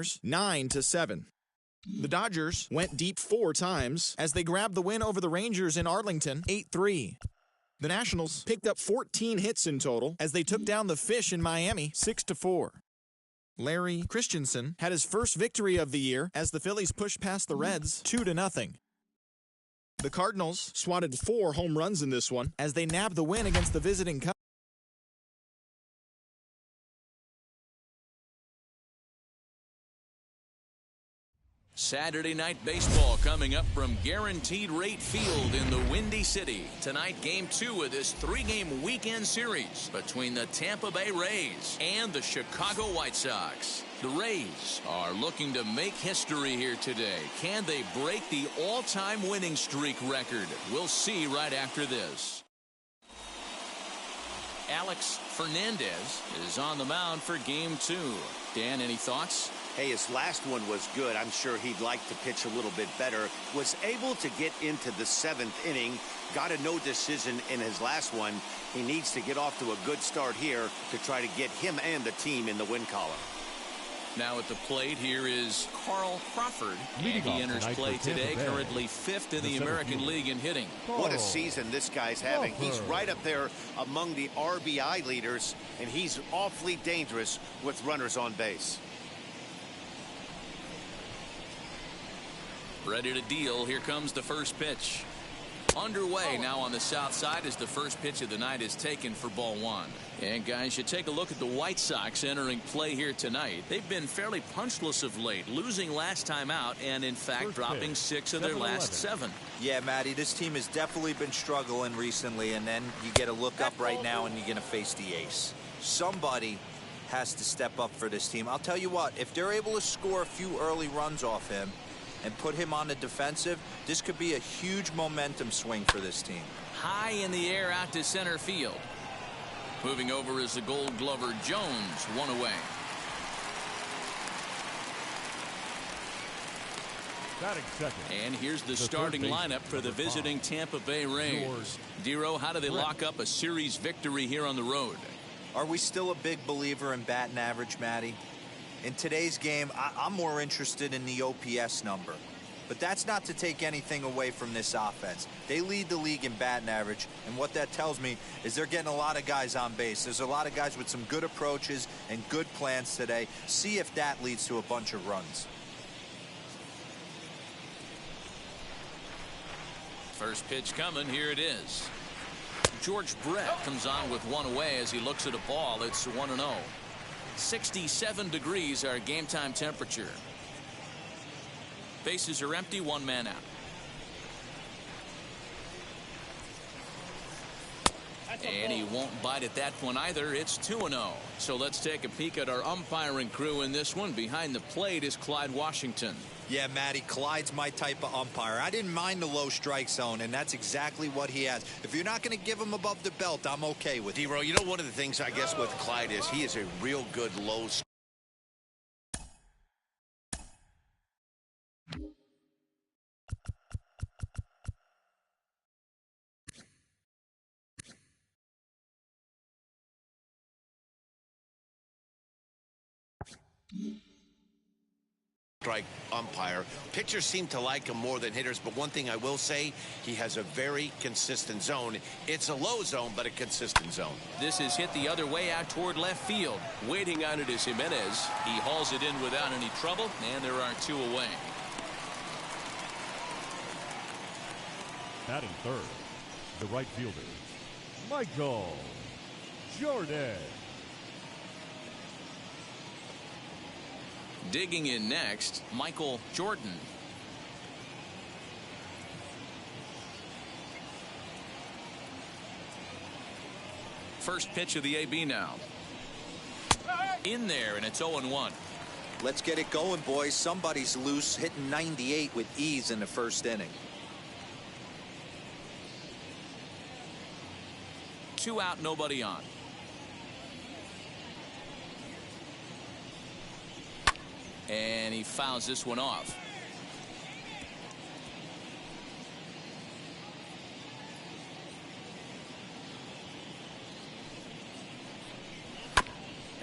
9-7. The Dodgers went deep 4 times as they grabbed the win over the Rangers in Arlington 8-3. The Nationals picked up 14 hits in total as they took down the Fish in Miami 6-4. Larry Christensen had his first victory of the year as the Phillies pushed past the Reds 2-0. The Cardinals swatted 4 home runs in this one as they nabbed the win against the visiting Cubs. Saturday night baseball coming up from Guaranteed Rate Field in the Windy City. Tonight, Game 2 of this 3-game weekend series between the Tampa Bay Rays and the Chicago White Sox. The Rays are looking to make history here today. Can they break the all-time winning streak record? We'll see right after this. Alex Fernandez is on the mound for Game 2. Dan, any thoughts? Hey, his last one was good. I'm sure he'd like to pitch a little bit better. Was able to get into the 7th inning. Got a no decision in his last one. He needs to get off to a good start here to try to get him and the team in the win column. Now at the plate here is Carl Crawford. And he enters play today, currently 5th in the American League in hitting. What a season this guy's having. He's right up there among the RBI leaders, and he's awfully dangerous with runners on base. Ready to deal. Here comes the first pitch. Underway now on the south side as the first pitch of the night is taken for ball 1. And guys, you take a look at the White Sox entering play here tonight. They've been fairly punchless of late, losing last time out and in fact dropping 6 of their last 7. Yeah, Matty, this team has definitely been struggling recently, and then you get a look up right now and you're going to face the ace. Somebody has to step up for this team. I'll tell you what, if they're able to score a few early runs off him and put him on the defensive, this could be a huge momentum swing for this team. High in the air out to center field. Moving over is the Gold Glover Jones, 1 away. And here's the starting lineup for the visiting Tampa Bay Rays. Dero, how do they lock up a series victory here on the road? Are we still a big believer in batting average, Matty? In today's game, I'm more interested in the OPS number. But that's not to take anything away from this offense. They lead the league in batting average, and what that tells me is they're getting a lot of guys on base. There's a lot of guys with some good approaches and good plans today. See if that leads to a bunch of runs. First pitch coming. Here it is. George Brett comes on with 1 away as he looks at a ball. It's 1-0. 67 degrees our game time temperature. Bases are empty, 1 man out. And he won't bite at that one either. It's 2-0. So let's take a peek at our umpiring crew in this one. Behind the plate is Clyde Washington. Yeah, Matty, Clyde's my type of umpire. I didn't mind the low strike zone, and that's exactly what he has. If you're not going to give him above the belt, I'm okay with it. D-Row, you know, one of the things I guess with Clyde is he is a real good low strike umpire. Pitchers seem to like him more than hitters, but one thing I will say, he has a very consistent zone. It's a low zone, but a consistent zone. This is hit the other way out toward left field. Waiting on it is Jimenez. He hauls it in without any trouble, and there are 2 away. Batting third, the right fielder, Michael Jordan. Digging in next, Michael Jordan. First pitch of the AB now. In there, and it's 0-1. Let's get it going, boys. Somebody's loose, hitting 98 with ease in the first inning. 2 out, nobody on. And he fouls this one off.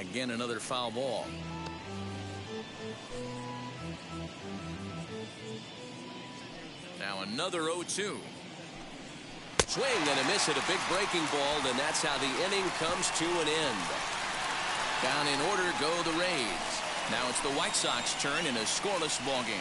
Again, another foul ball. Now another 0-2. Swing and a miss at a big breaking ball, and that's how the inning comes to an end. Down in order go the Rays. Now it's the White Sox turn in a scoreless ball game.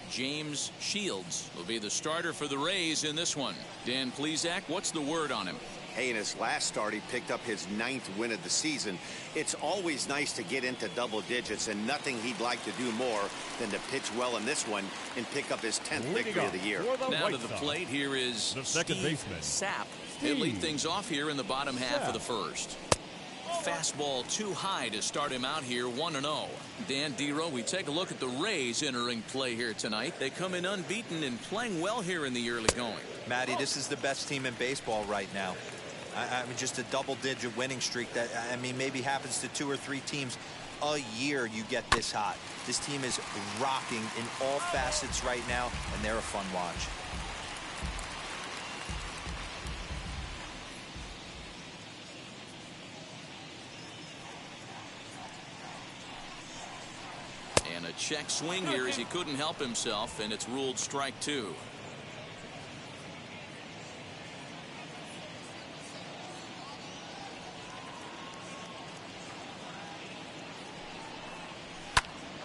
James Shields will be the starter for the Rays in this one. Dan Plesac, what's the word on him? Hey, in his last start, he picked up his 9th win of the season. It's always nice to get into double digits, and nothing he'd like to do more than to pitch well in this one and pick up his 10th victory of the year. Now to the plate, here is second baseman, Sapp. He'll lead things off here in the bottom half of the first. Fastball too high to start him out here, 1-0. Dan Dero, we take a look at the Rays entering play here tonight. They come in unbeaten and playing well here in the early going. Matty, this is the best team in baseball right now. I mean, just a double-digit winning streak that, I mean, maybe happens to 2 or 3 teams a year you get this hot. This team is rocking in all facets right now, and they're a fun watch. And a check swing here as he couldn't help himself, and it's ruled strike 2.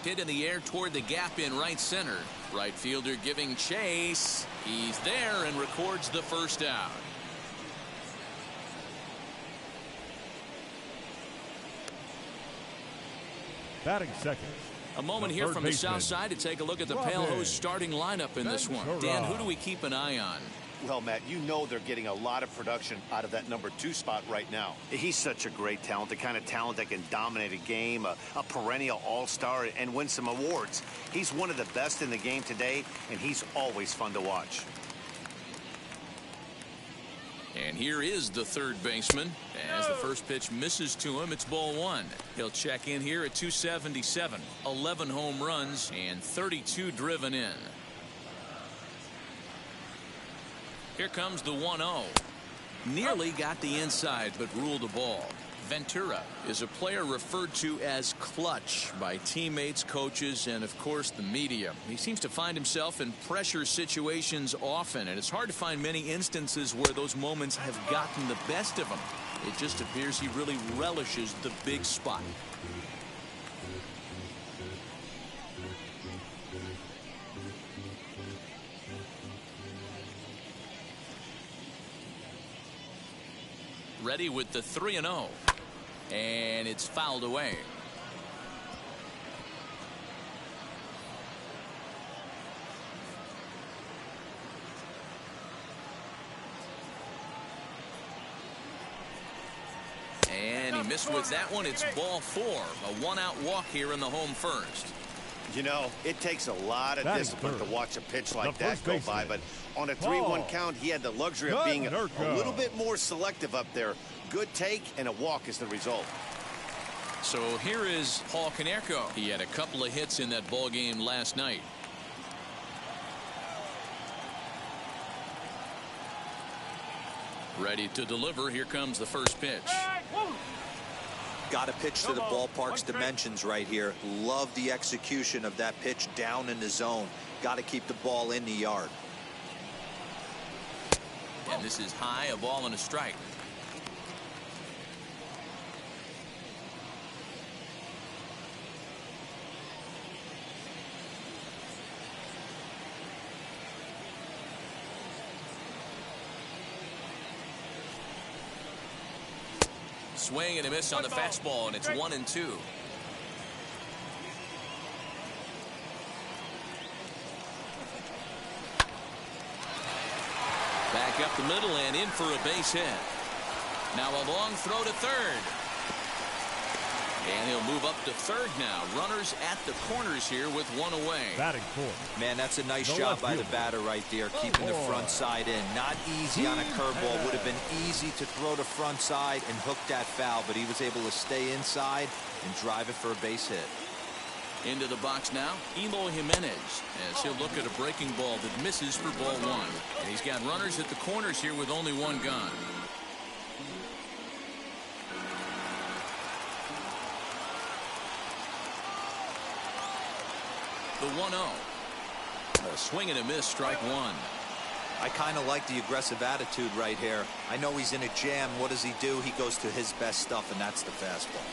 Hit in the air toward the gap in right center. Right fielder giving chase. He's there and records the first out. Batting second. A moment here from the south side to take a look at the Pale Hose starting lineup in this one. Dan, who do we keep an eye on? Well, Matt, you know they're getting a lot of production out of that number 2 spot right now. He's such a great talent, the kind of talent that can dominate a game, a perennial all-star, and win some awards. He's one of the best in the game today, and he's always fun to watch. And here is the third baseman. As the first pitch misses to him, it's ball 1. He'll check in here at 277. 11 home runs and 32 driven in. Here comes the 1-0. Nearly got the inside, but ruled a ball. Ventura is a player referred to as clutch by teammates, coaches, and of course the media. He seems to find himself in pressure situations often, and it's hard to find many instances where those moments have gotten the best of him. It just appears he really relishes the big spot. Ready with the 3-0. And it's fouled away. And he missed with that one. It's ball 4. A 1-out walk here in the home first. You know, it takes a lot of discipline to watch a pitch like that go by, but on a 3-1 count, he had the luxury of being a little bit more selective up there. Good take, and a walk is the result. So here is Paul Konerko. He had a couple of hits in that ball game last night. Ready to deliver. Here comes the first pitch. Got to pitch to the ballpark's dimensions right here. Love the execution of that pitch down in the zone. Got to keep the ball in the yard. And this is high, a ball and a strike. Swing and a miss on the fastball, and it's 1-2. Back up the middle and in for a base hit. Now a long throw to third. And he'll move up to third now. Runners at the corners here with one away. Batting fourth. Man, that's a nice job by the batter right there, keeping the front side in. Not easy on a curveball. Would have been easy to throw the front side and hook that foul, but he was able to stay inside and drive it for a base hit. Into the box now, Eloy Jimenez, as he'll look at a breaking ball that misses for ball one. And he's got runners at the corners here with only one gone. The 1-0. A swing and a miss, strike one. I kind of like the aggressive attitude right here. I know he's in a jam. What does he do? He goes to his best stuff, and that's the fastball.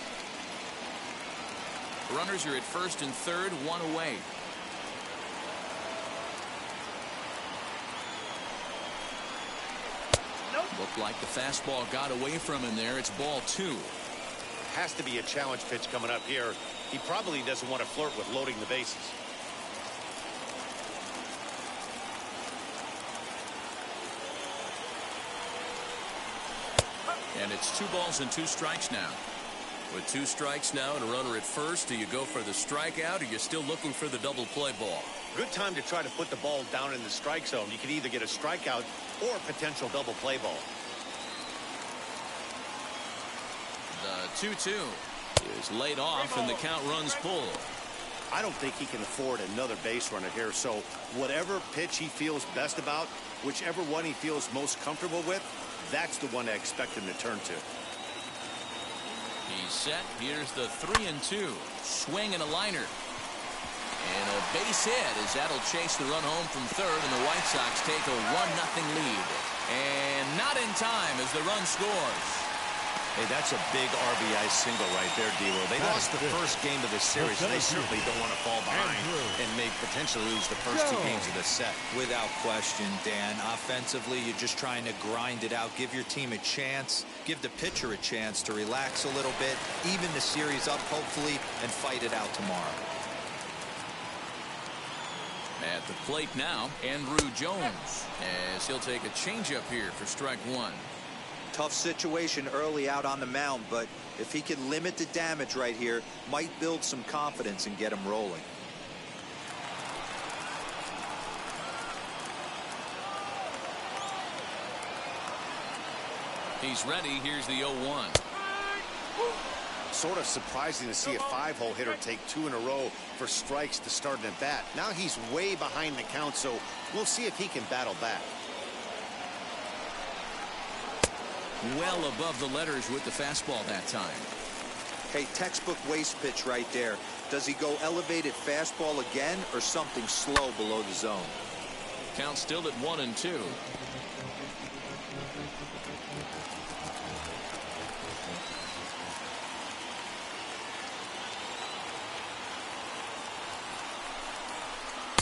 Runners are at first and third, one away. Looked like the fastball got away from him there. It's ball two. Has to be a challenge pitch coming up here. He probably doesn't want to flirt with loading the bases. And it's 2 balls and 2 strikes now. With 2 strikes now and a runner at first, do you go for the strikeout, or are you still looking for the double play ball? Good time to try to put the ball down in the strike zone. You could either get a strikeout or a potential double play ball. The 2-2 is laid off and the count runs full. I don't think he can afford another base runner here, so whatever pitch he feels best about, whichever one he feels most comfortable with, that's the one I expect him to turn to. He's set. Here's the 3-2. Swing and a liner. And a base hit as that'll chase the run home from third, and the White Sox take a 1-0 lead. And not in time as the run scores. Hey, that's a big RBI single right there, D-Lo. They lost the first game of the series, and they certainly don't want to fall behind and may potentially lose the first 2 games of this set. Without question, Dan. Offensively, you're just trying to grind it out, give your team a chance, give the pitcher a chance to relax a little bit, even the series up, hopefully, and fight it out tomorrow. At the plate now, Andrew Jones, as he'll take a changeup here for strike one. Tough situation early out on the mound, but if he can limit the damage right here, might build some confidence and get him rolling. He's ready. Here's the 0-1. Sort of surprising to see a 5-hole hitter take 2 in a row for strikes to start an at-bat. Now he's way behind the count, so we'll see if he can battle back. Well above the letters with the fastball that time. Hey, textbook waste pitch right there. Does he go elevated fastball again or something slow below the zone? Count still at 1-2.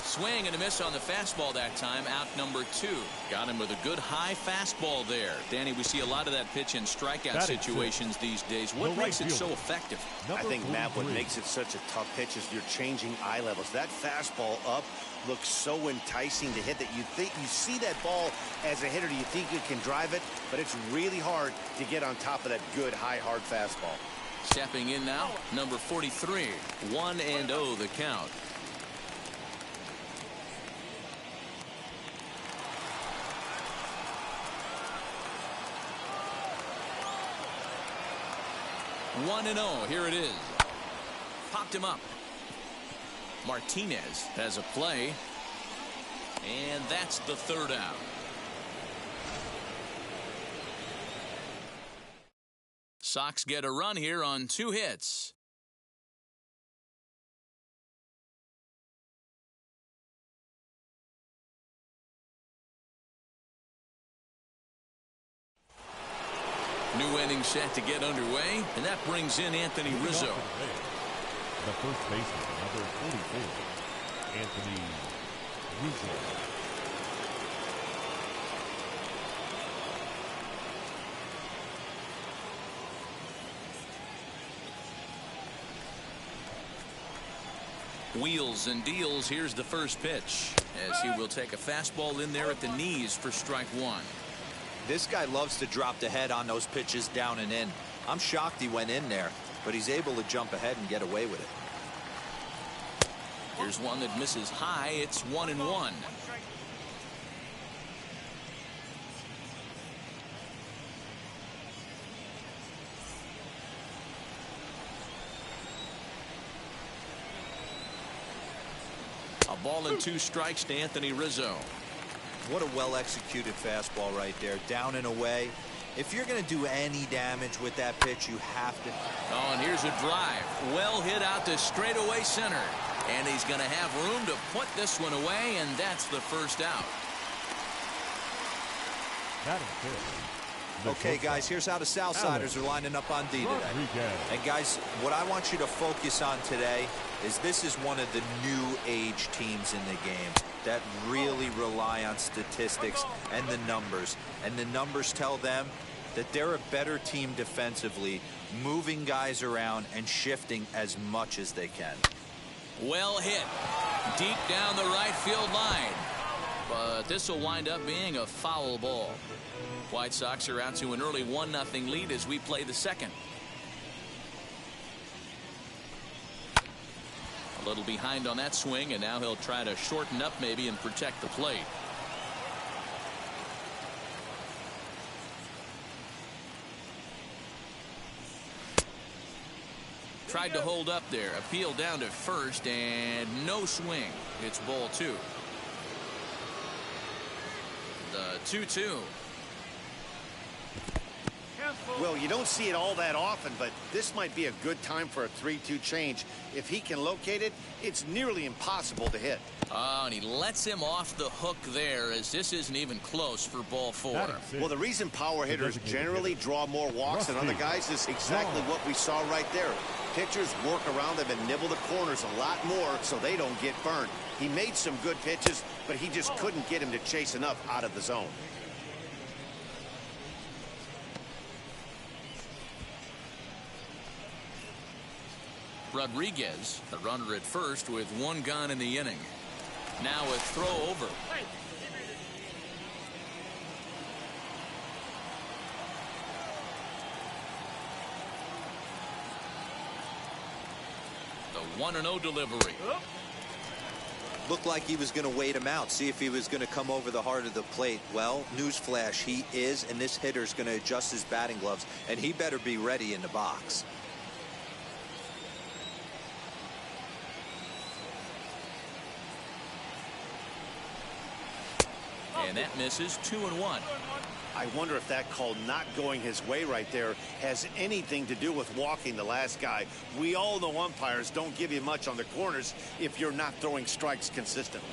Swing and a miss on the fastball that time. Out number 2. Got him with a good high fastball there. Danny, we see a lot of that pitch in strikeout situations these days. What makes it so effective? I think, Matt, what makes it such a tough pitch is you're changing eye levels. That fastball up looks so enticing to hit that you think you see that ball as a hitter. You think you can drive it, but it's really hard to get on top of that good high hard fastball. Stepping in now, number 43. 1-0 the count. One and 0. Here it is. Popped him up. Martinez has a play. And that's the 3rd out. Sox get a run here on 2 hits. New inning set to get underway, and that brings in Anthony Rizzo. The first baseman, number 44, Anthony Rizzo. Wheels and deals. Here's the first pitch, as he will take a fastball in there at the knees for strike one. This guy loves to drop the head on those pitches down and in. I'm shocked he went in there, but he's able to jump ahead and get away with it. Here's one that misses high. It's 1-1. ball and 2 strikes to Anthony Rizzo. What a well-executed fastball right there. Down and away. If you're going to do any damage with that pitch, you have to. Oh, and here's a drive. Well hit out to straightaway center. And he's going to have room to put this one away, and that's the first out. Okay, guys, here's how the Southsiders are lining up on D today. And, guys, what I want you to focus on today is this is one of the new age teams in the game that really rely on statistics and the numbers. And the numbers tell them that they're a better team defensively, moving guys around and shifting as much as they can. Well hit. Deep down the right field line. But this will wind up being a foul ball. White Sox are out to an early 1-0 lead as we play the second. A little behind on that swing, and now he'll try to shorten up maybe and protect the plate. Tried to hold up there. Appeal down to first, and no swing. It's ball 2. The 2-2. Well, you don't see it all that often, but this might be a good time for a 3-2 change. If he can locate it, it's nearly impossible to hit. Oh, and he lets him off the hook there, as this isn't even close for ball 4. Well, the reason power hitters generally draw more walks than other guys is exactly what we saw right there. Pitchers work around them and nibble the corners a lot more so they don't get burned. He made some good pitches, but he just couldn't get him to chase enough out of the zone. Rodriguez, the runner at first with 1 gone in the inning. Now a throw over. The 1-0 delivery. Looked like he was going to wait him out, see if he was going to come over the heart of the plate. Well, newsflash, he is, and this hitter's going to adjust his batting gloves, and he better be ready in the box. And that misses. 2-1. I wonder if that call not going his way right there has anything to do with walking the last guy. We all know umpires don't give you much on the corners if you're not throwing strikes consistently.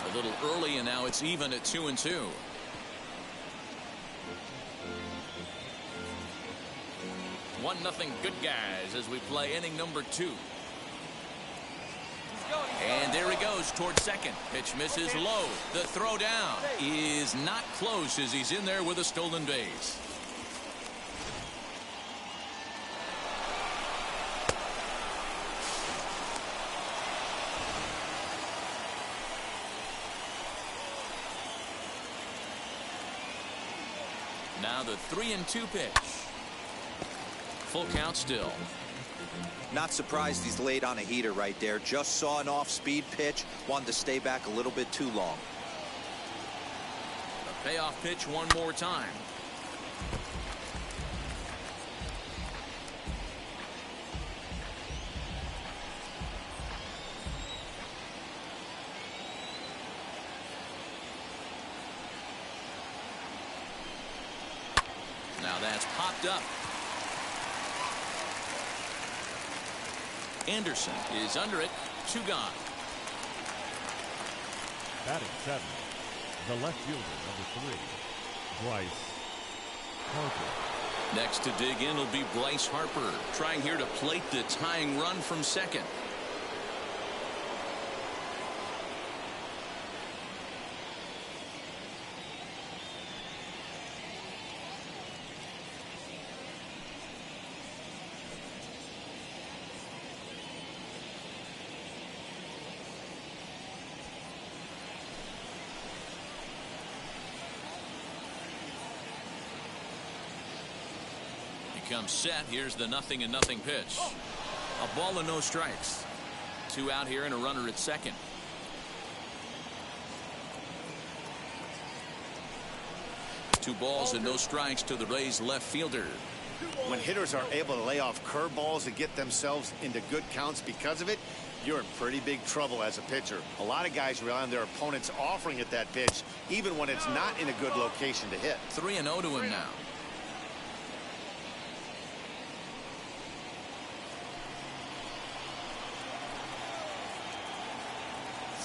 A little early, and now it's even at 2-2. One nothing good guys as we play inning number 2. And there he goes towards second. Pitch misses low. The throw down is not close as he's in there with a stolen base. Now the 3-2 pitch. Full count still. Not surprised he's laid on a heater right there. Just saw an off-speed pitch. Wanted to stay back a little bit too long. A payoff pitch one more time. Now that's popped up. Anderson is under it. 2 gone. Batting 7, the left fielder, number 3, Bryce Harper. Next to dig in will be Bryce Harper, trying here to plate the tying run from second. Comes set. Here's the 0-0 pitch. A ball and no strikes. 2 out here and a runner at second. 2 balls and no strikes to the Rays left fielder. When hitters are able to lay off curveballs and get themselves into good counts because of it, you're in pretty big trouble as a pitcher. A lot of guys rely on their opponents offering at that pitch, even when it's not in a good location to hit. 3-0 to him now.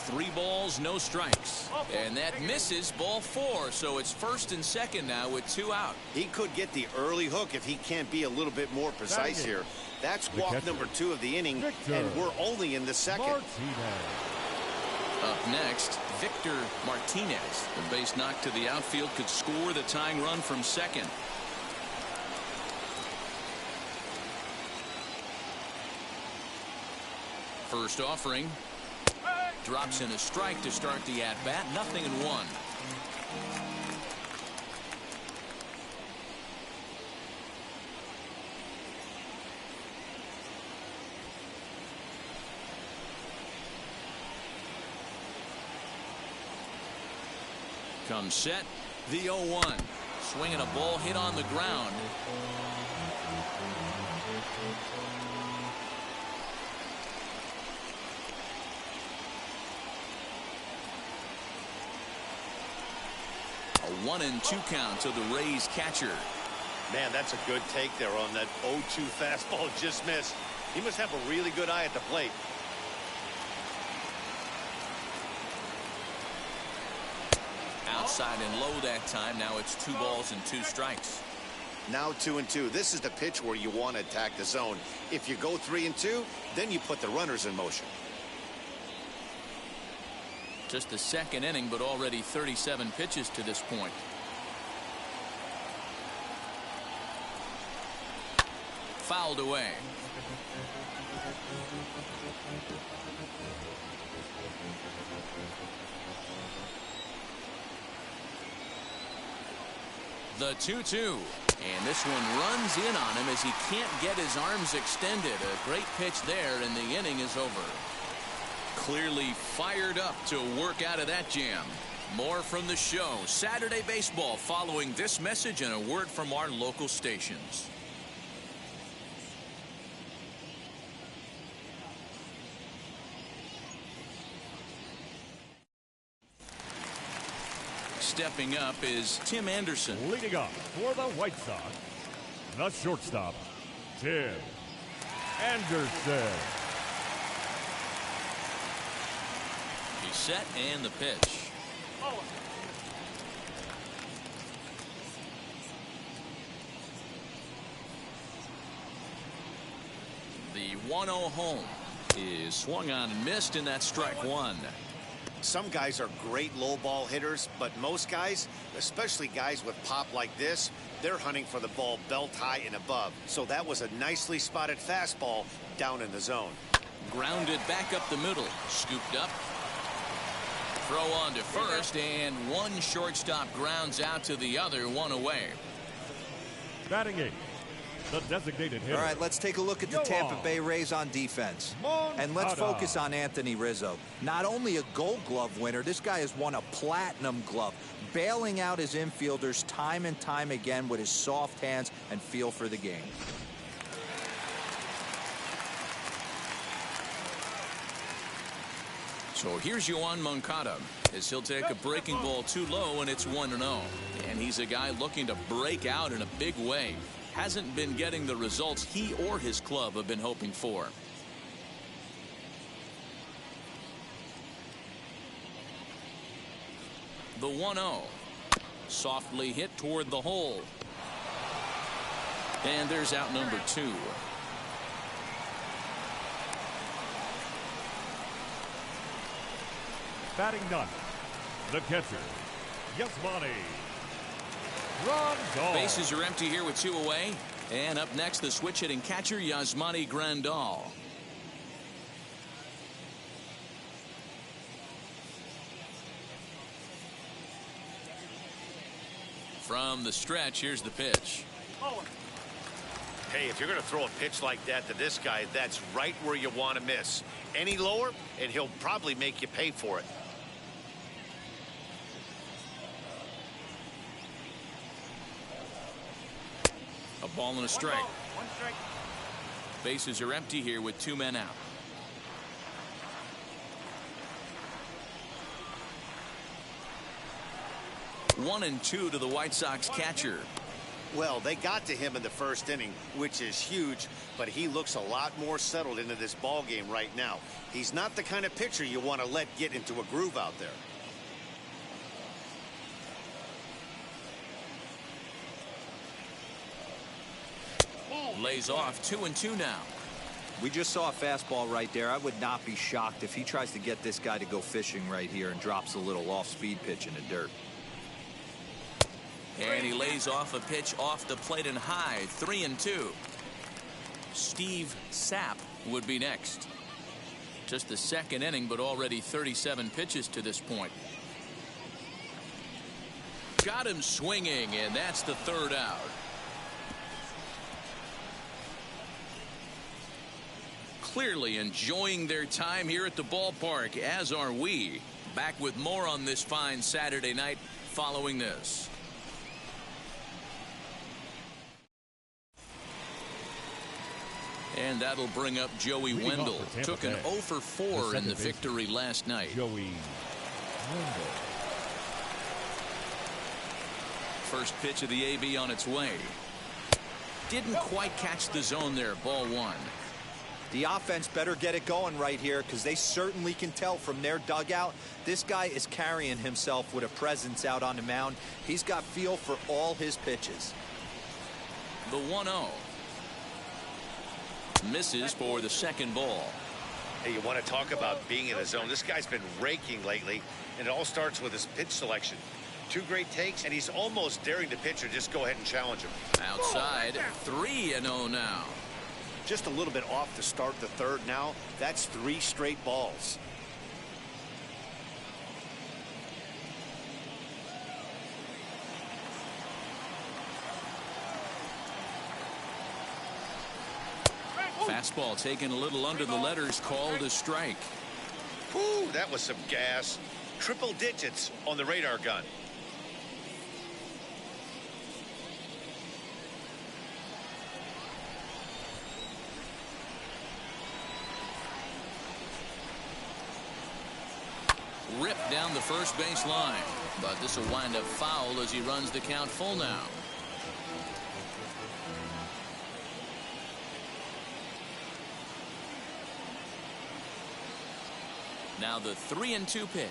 Three balls, no strikes. And that misses ball 4. So it's first and second now with 2 out. He could get the early hook if he can't be a little bit more precise here. That's walk number 2 of the inning, and we're only in the second. Up next, Victor Martinez. The base knock to the outfield could score the tying run from second. First offering. Drops in a strike to start the at-bat. 0-1. Comes set. The 0-1. Swinging a ball hit on the ground. A 1-2 count to the Rays catcher. Man, that's a good take there on that 0-2 fastball just missed. He must have a really good eye at the plate. Outside and low that time. Now it's 2 balls and 2 strikes. Now 2-2. This is the pitch where you want to attack the zone. If you go 3-2, then you put the runners in motion. Just the second inning, but already 37 pitches to this point. Fouled away. The 2-2. And this one runs in on him as he can't get his arms extended. A great pitch there, and the inning is over. Clearly fired up to work out of that jam. More from the show. Saturday Baseball following this message and a word from our local stations. Stepping up is Tim Anderson. Leading up for the White Sox, the shortstop, Tim Anderson. He's set and the pitch. The 1-0 home is swung on and missed, and that's strike 1. Some guys are great low ball hitters, but most guys, especially guys with pop like this, they're hunting for the ball belt high and above. So that was a nicely spotted fastball down in the zone. Grounded back up the middle. Scooped up. Throw on to first, and one shortstop grounds out to the other, 1 away. Batting 8, the designated hitter. All right, let's take a look at the Tampa Bay Rays on defense. And let's focus on Anthony Rizzo. Not only a Gold Glove winner, this guy has won a Platinum Glove, bailing out his infielders time and time again with his soft hands and feel for the game. So here's Yoan Moncada as he'll take a breaking ball too low, and it's 1-0. And he's a guy looking to break out in a big way. Hasn't been getting the results he or his club have been hoping for. The 1-0. Softly hit toward the hole. And there's out number 2. Batting 9, the catcher, Yasmani Grandal. Bases are empty here with 2 away. And up next, the switch hitting catcher, Yasmani Grandal. From the stretch, here's the pitch. Hey, if you're going to throw a pitch like that to this guy, that's right where you want to miss. Any lower, and he'll probably make you pay for it. A ball and a strike. One strike. Bases are empty here with 2 men out. 1-2 to the White Sox catcher. Well, they got to him in the first inning, which is huge, but he looks a lot more settled into this ball game right now. He's not the kind of pitcher you want to let get into a groove out there. Lays off 2-2 now. We just saw a fastball right there. I would not be shocked if he tries to get this guy to go fishing right here and drops a little off-speed pitch in the dirt. And he lays off a pitch off the plate and high. 3-2. Steve Sapp would be next. Just the second inning, but already 37 pitches to this point. Got him swinging, and that's the third out. Clearly enjoying their time here at the ballpark, as are we. Back with more on this fine Saturday night following this. And that'll bring up Joey Wendell. Took an 0 for 4 in the victory last night. Joey Wendell. First pitch of the AB on its way. Didn't quite catch the zone there. Ball 1. The offense better get it going right here, because they certainly can tell from their dugout this guy is carrying himself with a presence out on the mound. He's got feel for all his pitches. The 1-0. Misses for the second ball. Hey, you want to talk about being in the zone? This guy's been raking lately, and it all starts with his pitch selection. 2 great takes, and he's almost daring the pitcher just go ahead and challenge him. Outside, 3-0 now. Just a little bit off to start the third now. That's 3 straight balls. Fastball taken a little under the letters, called a strike. Whew, that was some gas. Triple digits on the radar gun. Ripped down the first base line, but this will wind up foul as he runs the count full now. Now the 3-2 pitch.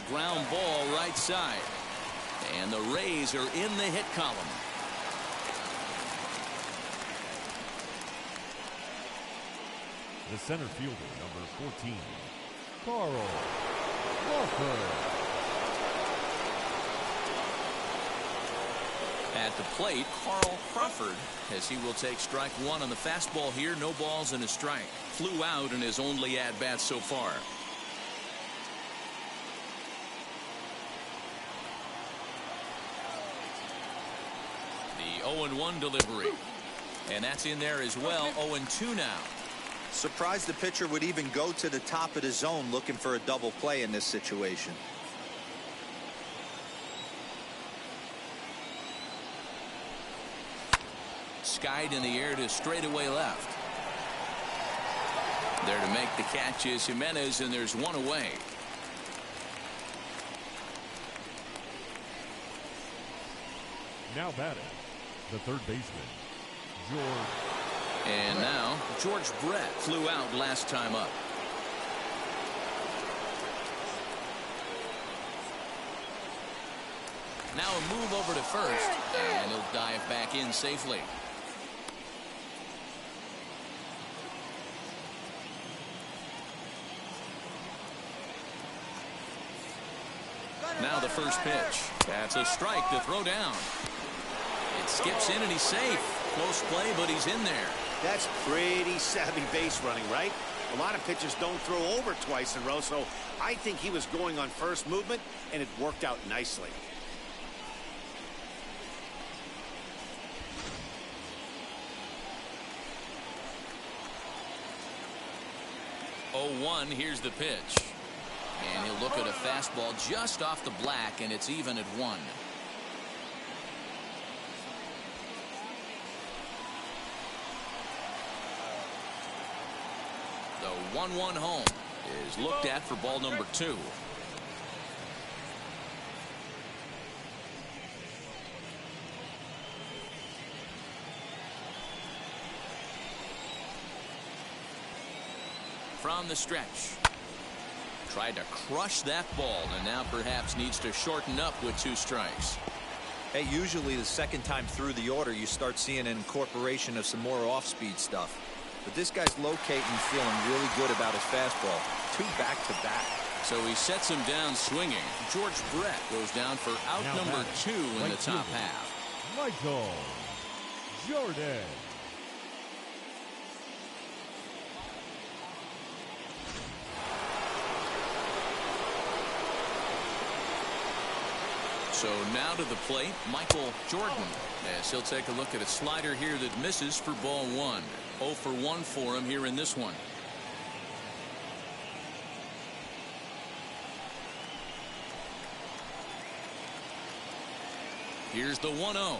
Ground ball right side. And the Rays are in the hit column. The center fielder, number 14, Carl Crawford. At the plate, Carl Crawford, as he will take strike 1 on the fastball here. No balls and a strike. Flew out in his only at-bat so far. The 0-1 delivery. And that's in there as well. 0-2 now. Surprised the pitcher would even go to the top of the zone looking for a double play in this situation. Skied in the air to straightaway left. There to make the catch is Jimenez, and there's 1 away. Now batting, the third baseman, George. And now George Brett flew out last time up. Now a move over to first, and he'll dive back in safely. Now the first pitch. That's a strike to throw down. It skips in and he's safe. Close play, but he's in there. That's pretty savvy base running, right? A lot of pitchers don't throw over twice in a row, so I think he was going on first movement, and it worked out nicely. 0-1. Here's the pitch. And he'll look at a fastball just off the black, and it's even at 1. The 1-1 home is looked at for ball number 2. From the stretch. Tried to crush that ball, and now perhaps needs to shorten up with 2 strikes. Hey, usually the second time through the order, you start seeing an incorporation of some more off-speed stuff. But this guy's locating, feeling really good about his fastball. 2 back-to-back. So he sets him down swinging. George Brett goes down for out Now number batting, 2 in the top 2, half. Michael Jordan. So now to the plate, Michael Jordan, as he'll take a look at a slider here that misses for ball 1. 0 for 1 for him here in this one. Here's the 1-0.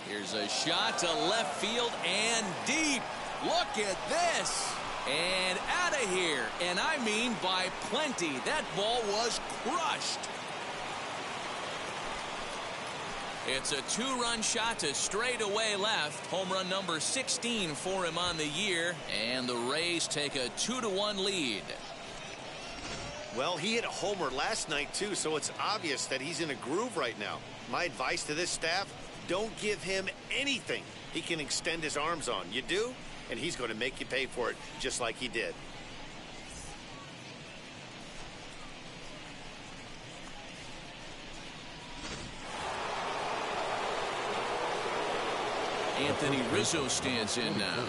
Here's a shot to left field and deep. Look at this. And out of here. And I mean by plenty. That ball was crushed. It's a 2-run shot to straightaway left. Home run number 16 for him on the year. And the Rays take a 2-1 lead. Well, he hit a homer last night, too, so it's obvious that he's in a groove right now. My advice to this staff, don't give him anything he can extend his arms on. You do, and he's going to make you pay for it just like he did. Anthony Rizzo stands in now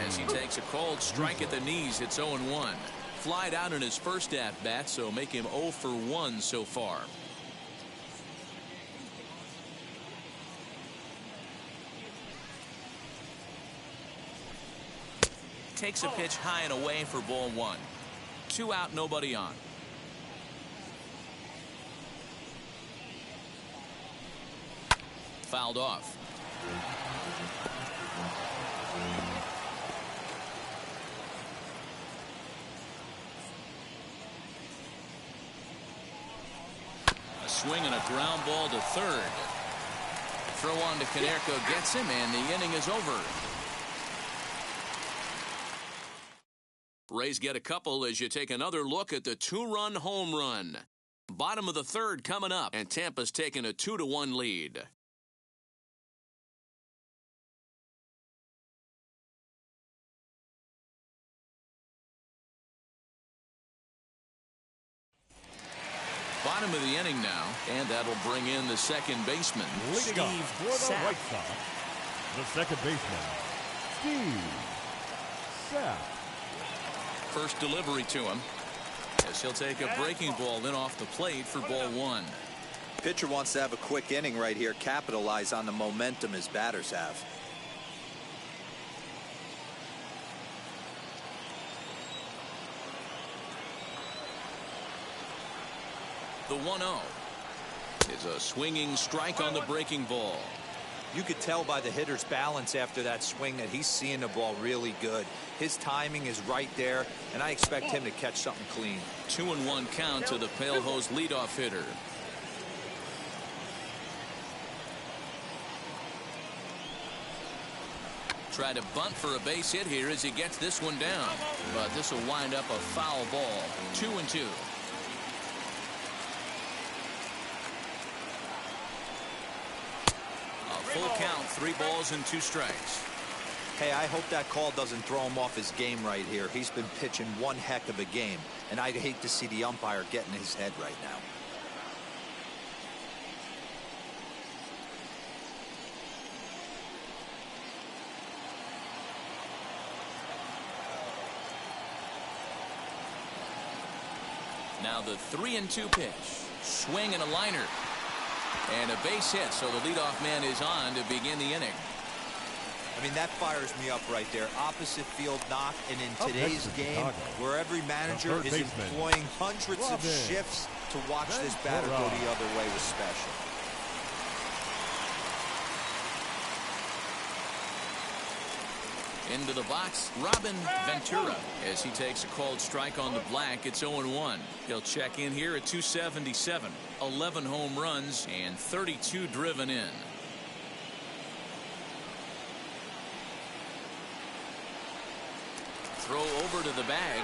as he takes a called strike at the knees. It's 0-1. Flied out in his first at bat, so make him 0 for 1 so far. Takes a pitch high and away for ball 1. 2 out, nobody on. Fouled off. A swing and a ground ball to third. Throw on to Konerko gets him, and the inning is over. Rays get a couple as you take another look at the 2-run home run. Bottom of the third coming up, and Tampa's taking a 2-1 lead. Bottom of the inning now, and that'll bring in the second baseman, Leading off Steve for the Sapp. White Sox, the second baseman, Steve Sapp. First delivery to him, as he'll take a breaking ball in off the plate for ball 1. Pitcher wants to have a quick inning right here, capitalize on the momentum his batters have. The 1-0 is a swinging strike on the breaking ball. You could tell by the hitter's balance after that swing that he's seeing the ball really good. His timing is right there, and I expect him to catch something clean. 2-1 count to the Pale Hose leadoff hitter. Try to bunt for a base hit here as he gets this one down, but this will wind up a foul ball. 2-2. Full count, 3 balls and 2 strikes. Hey, I hope that call doesn't throw him off his game right here. He's been pitching one heck of a game, and I'd hate to see the umpire get in his head right now. Now the 3-2 pitch. Swing and a liner. And a base hit, so the leadoff man is on to begin the inning. I mean, that fires me up right there. Opposite field knock, and in Up today's next is game, Chicago. where every manager third is baseman, employing hundreds of Robin shifts to watch this batter go the other way was special. Into the box, Robin Ventura, as he takes a called strike on the black. It's 0-1. He'll check in here at 277, 11 home runs, and 32 driven in. Throw over to the bag.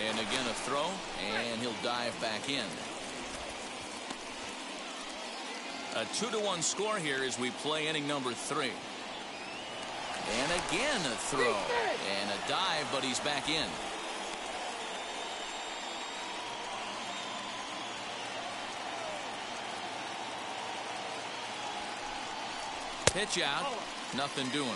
And again a throw, and he'll dive back in. A 2-1 score here as we play inning number 3. And again a throw and a dive, but he's back in. Pitch out, nothing doing.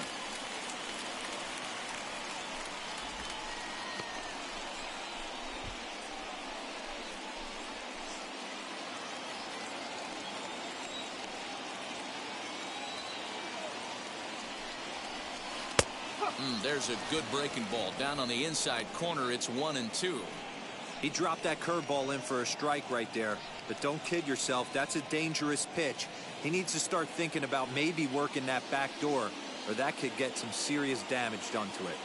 There's a good breaking ball down on the inside corner. It's 1-2. He dropped that curveball in for a strike right there. But don't kid yourself, that's a dangerous pitch. He needs to start thinking about maybe working that back door, or that could get some serious damage done to it.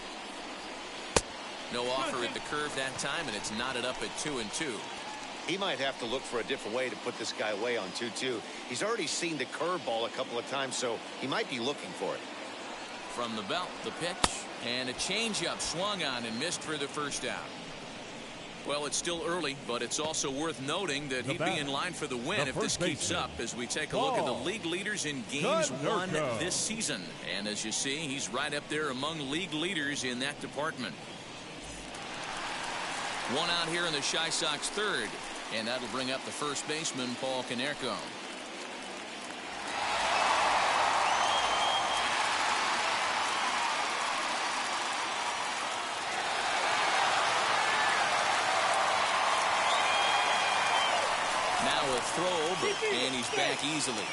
No offer at the curve that time, and it's knotted up at 2-2. He might have to look for a different way to put this guy away on 2-2. He's already seen the curveball a couple of times, so he might be looking for it. From the belt, the pitch, and a changeup swung on and missed for the first out. Well, it's still early, but it's also worth noting that he'd be in line for the win if this keeps up as we take a look at the league leaders in games won this season. And as you see, he's right up there among league leaders in that department. One out here in the Chi Sox third, and that'll bring up the first baseman, Paul Konerko. Now a throw over, and he's back easily.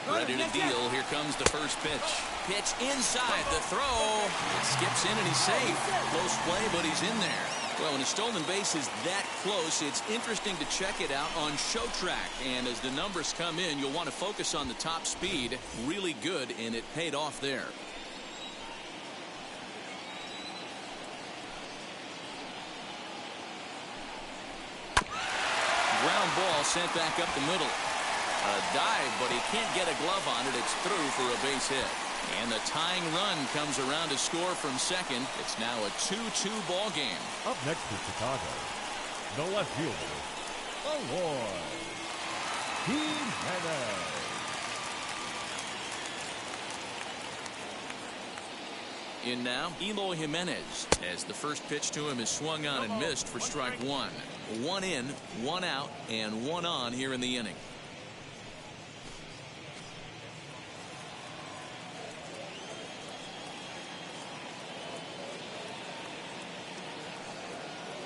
Ready to deal. Here comes the first pitch. Pitch inside. The throw. It skips in, and he's safe. Close play, but he's in there. Well, when a stolen base is that close, it's interesting to check it out on Show Track. And as the numbers come in, you'll want to focus on the top speed. Really good, and it paid off there. Ground ball sent back up the middle. A dive, but he can't get a glove on it. It's through for a base hit. And the tying run comes around to score from second. It's now a 2-2 ball game. Up next to Chicago, the left fielder, Eloy Jimenez. In now, Eloy Jimenez, as the first pitch to him is swung on and missed for strike one. One in, one out, and one on here in the inning.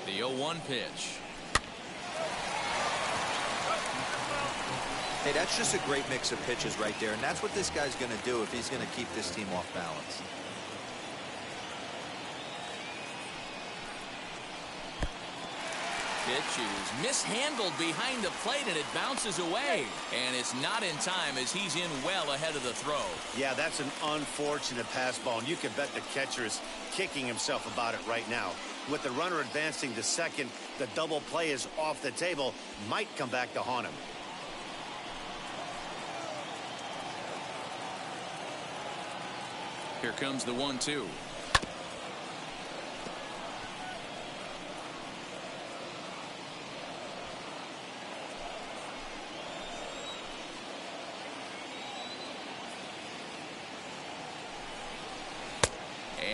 The 0-1 pitch. Hey, that's just a great mix of pitches right there, and that's what this guy's going to do if he's going to keep this team off balance. Pitch is mishandled behind the plate, and it bounces away. And it's not in time as he's in well ahead of the throw. Yeah, that's an unfortunate pass ball, and you can bet the catcher is kicking himself about it right now. With the runner advancing to second, the double play is off the table. Might come back to haunt him. Here comes the 1-2.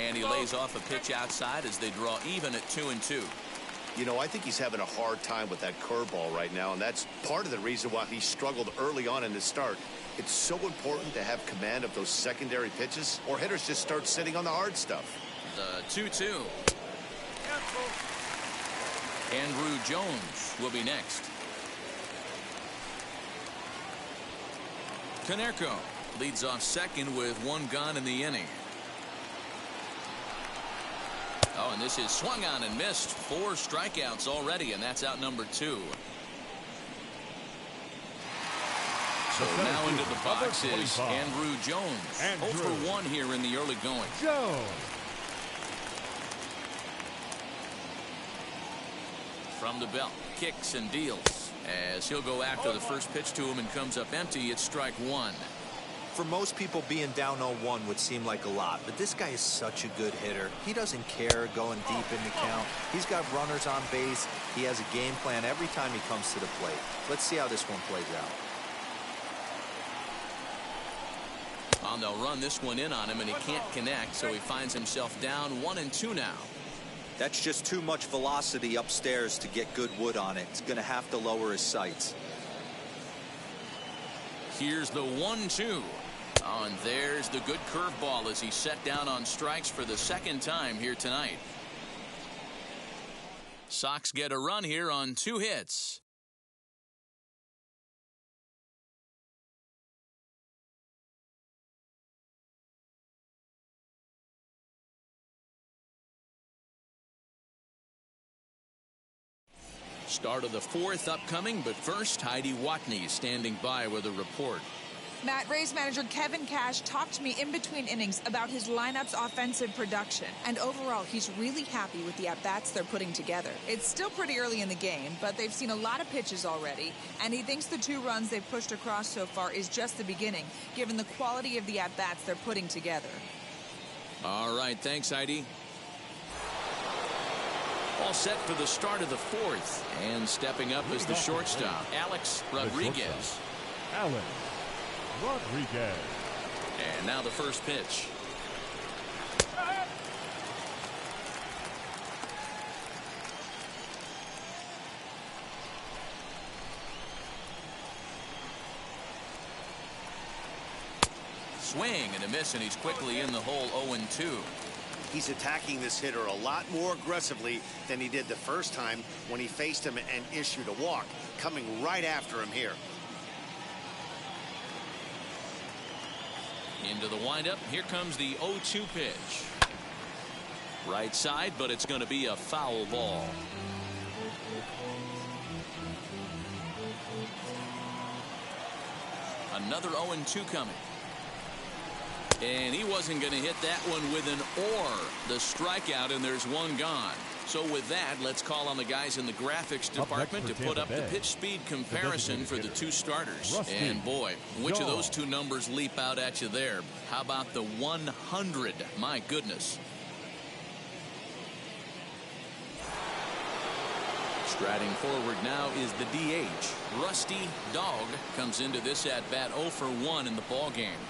And he lays off a pitch outside as they draw even at 2-2. You know, I think he's having a hard time with that curveball right now, and that's part of the reason why he struggled early on in the start. It's so important to have command of those secondary pitches, or hitters just start sitting on the hard stuff. The 2-2. Andrew Jones will be next. Konerko leads off second with one gone in the inning. Oh, and this is swung on and missed. 4 strikeouts already, and that's out number 2. So now into the box is Andrew Jones. 0 for 1 here in the early going. From the belt, kicks and deals as he'll go after the first pitch to him and comes up empty. It's strike 1. For most people, being down 0-1 would seem like a lot, but this guy is such a good hitter. He doesn't care going deep in the count. He's got runners on base. He has a game plan every time he comes to the plate. Let's see how this one plays out. They'll run this one in on him, and he can't connect, so he finds himself down 1-2 now. That's just too much velocity upstairs to get good wood on it. He's going to have to lower his sights. Here's the 1-2. Oh, and there's the good curveball as he's set down on strikes for the second time here tonight. Sox get a run here on 2 hits. Start of the 4th upcoming, but first, Heidi Watney standing by with a report. Matt, Rays manager Kevin Cash talked to me in between innings about his lineup's offensive production. And overall, he's really happy with the at-bats they're putting together. It's still pretty early in the game, but they've seen a lot of pitches already. And he thinks the 2 runs they've pushed across so far is just the beginning, given the quality of the at-bats they're putting together. All right, thanks, Heidi. All set for the start of the 4th. And stepping up is the shortstop, Alex Rodriguez. Alex Rodriguez. And now the first pitch. Swing and a miss, and he's quickly in the hole. 0-2. He's attacking this hitter a lot more aggressively than he did the first time when he faced him and issued a walk. Coming right after him here. Into the windup. Here comes the 0-2 pitch. Right side, but it's going to be a foul ball. Another 0-2 coming. And he wasn't going to hit that one with an or. The strikeout, and there's one gone. So with that, let's call on the guys in the graphics department to put up the pitch speed comparison for the 2 starters. And boy, which of those 2 numbers leap out at you there? How about the 100? My goodness. Striding forward now is the DH. Rusty Dog comes into this at-bat 0 for 1 in the ball game.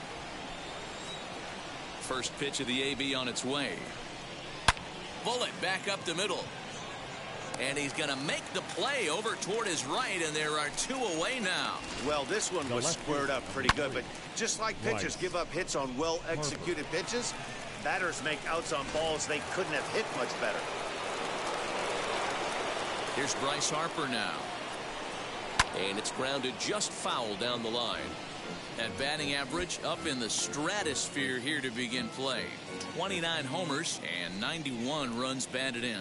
First pitch of the AB on its way. Bullet back up the middle. And he's going to make the play over toward his right, and there are 2 away now. Well, this one was squared up pretty good, but just like pitchers give up hits on well-executed pitches, batters make outs on balls they couldn't have hit much better. Here's Bryce Harper now. And it's grounded just foul down the line. That batting average up in the stratosphere here to begin play. 29 homers and 91 runs batted in.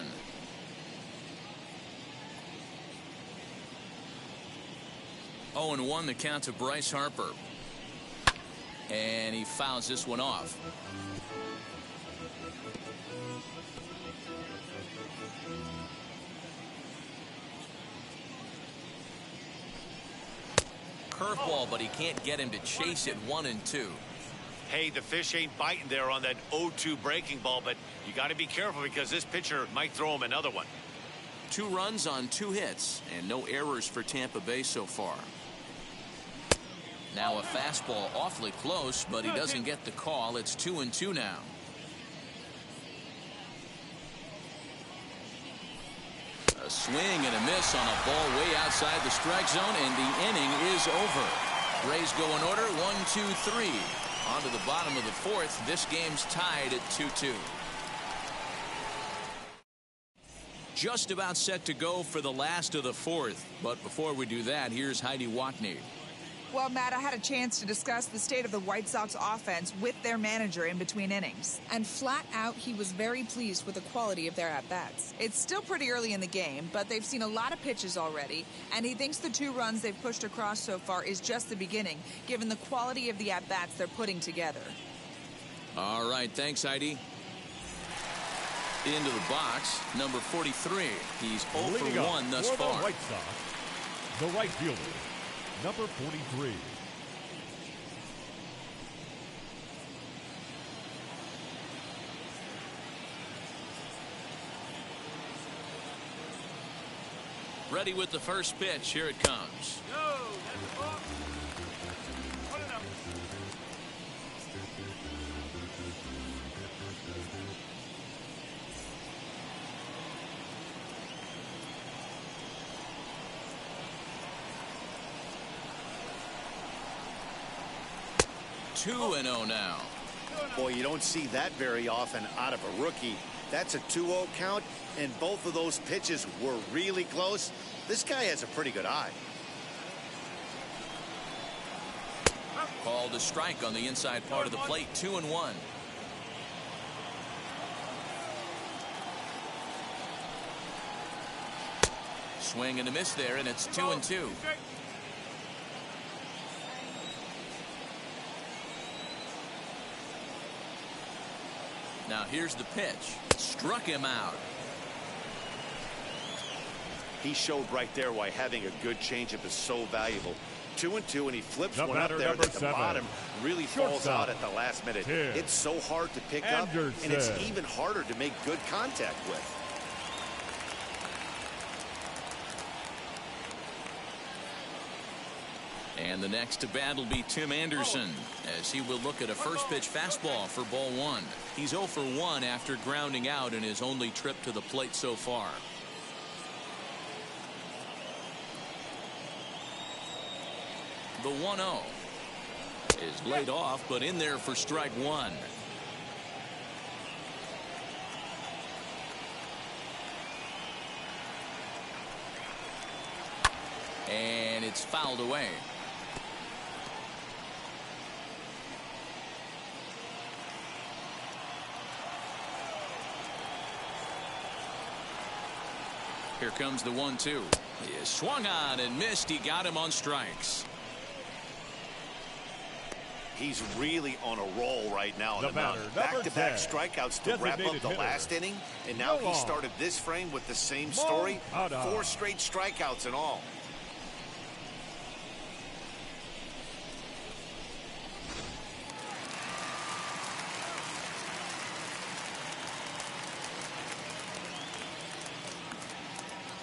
Oh, and 1 the count to Bryce Harper. And he fouls this one off. Curveball, but he can't get him to chase it. 1-2. Hey, the fish ain't biting there on that 0-2 breaking ball, but you got to be careful because this pitcher might throw him another one. 2 runs on 2 hits and no errors for Tampa Bay so far. Now a fastball awfully close, but he doesn't get the call. It's 2-2 now. A A swing and a miss on a ball way outside the strike zone, and the inning is over. Rays go in order, 1-2-3. On to the bottom of the fourth. This game's tied at 2-2. Just about set to go for the last of the fourth. But before we do that, here's Heidi Watney. Well, Matt, I had a chance to discuss the state of the White Sox offense with their manager in between innings. And flat out, he was very pleased with the quality of their at-bats. It's still pretty early in the game, but they've seen a lot of pitches already. And he thinks the 2 runs they've pushed across so far is just the beginning, given the quality of the at-bats they're putting together. All right, thanks, Heidi. Into the box, number 43. He's 0 for 1 thus far. The White Sox, the right fielder, number 43. Ready with the first pitch. Here it comes. Two and 0 now. Boy, you don't see that very often out of a rookie. That's a 2-0 count, and both of those pitches were really close. This guy has a pretty good eye. Called a strike on the inside part of the plate. 2-1. Swing and a miss there, and it's 2-2. Now here's the pitch. Struck him out. He showed right there why having a good changeup is so valuable. 2-2, and he flips The one up batter, there number that the 7. bottom really falls Shortstop. out at the last minute. Tim It's so hard to pick up, and it's Anderson. even harder to make good contact with. And the next to bat will be Tim Anderson, as he will look at a first pitch fastball for ball 1. He's 0 for 1 after grounding out in his only trip to the plate so far. The 1-0 is laid off, but in there for strike 1. And it's fouled away. Here comes the 1-2. He is swung on and missed. He got him on strikes. He's really on a roll right now on the mound. batter, Back-to-back number 10, strikeouts to wrap up designated the hitter. last inning, and now Go he on. started this frame with the same story. Moncada. 4 straight strikeouts in all.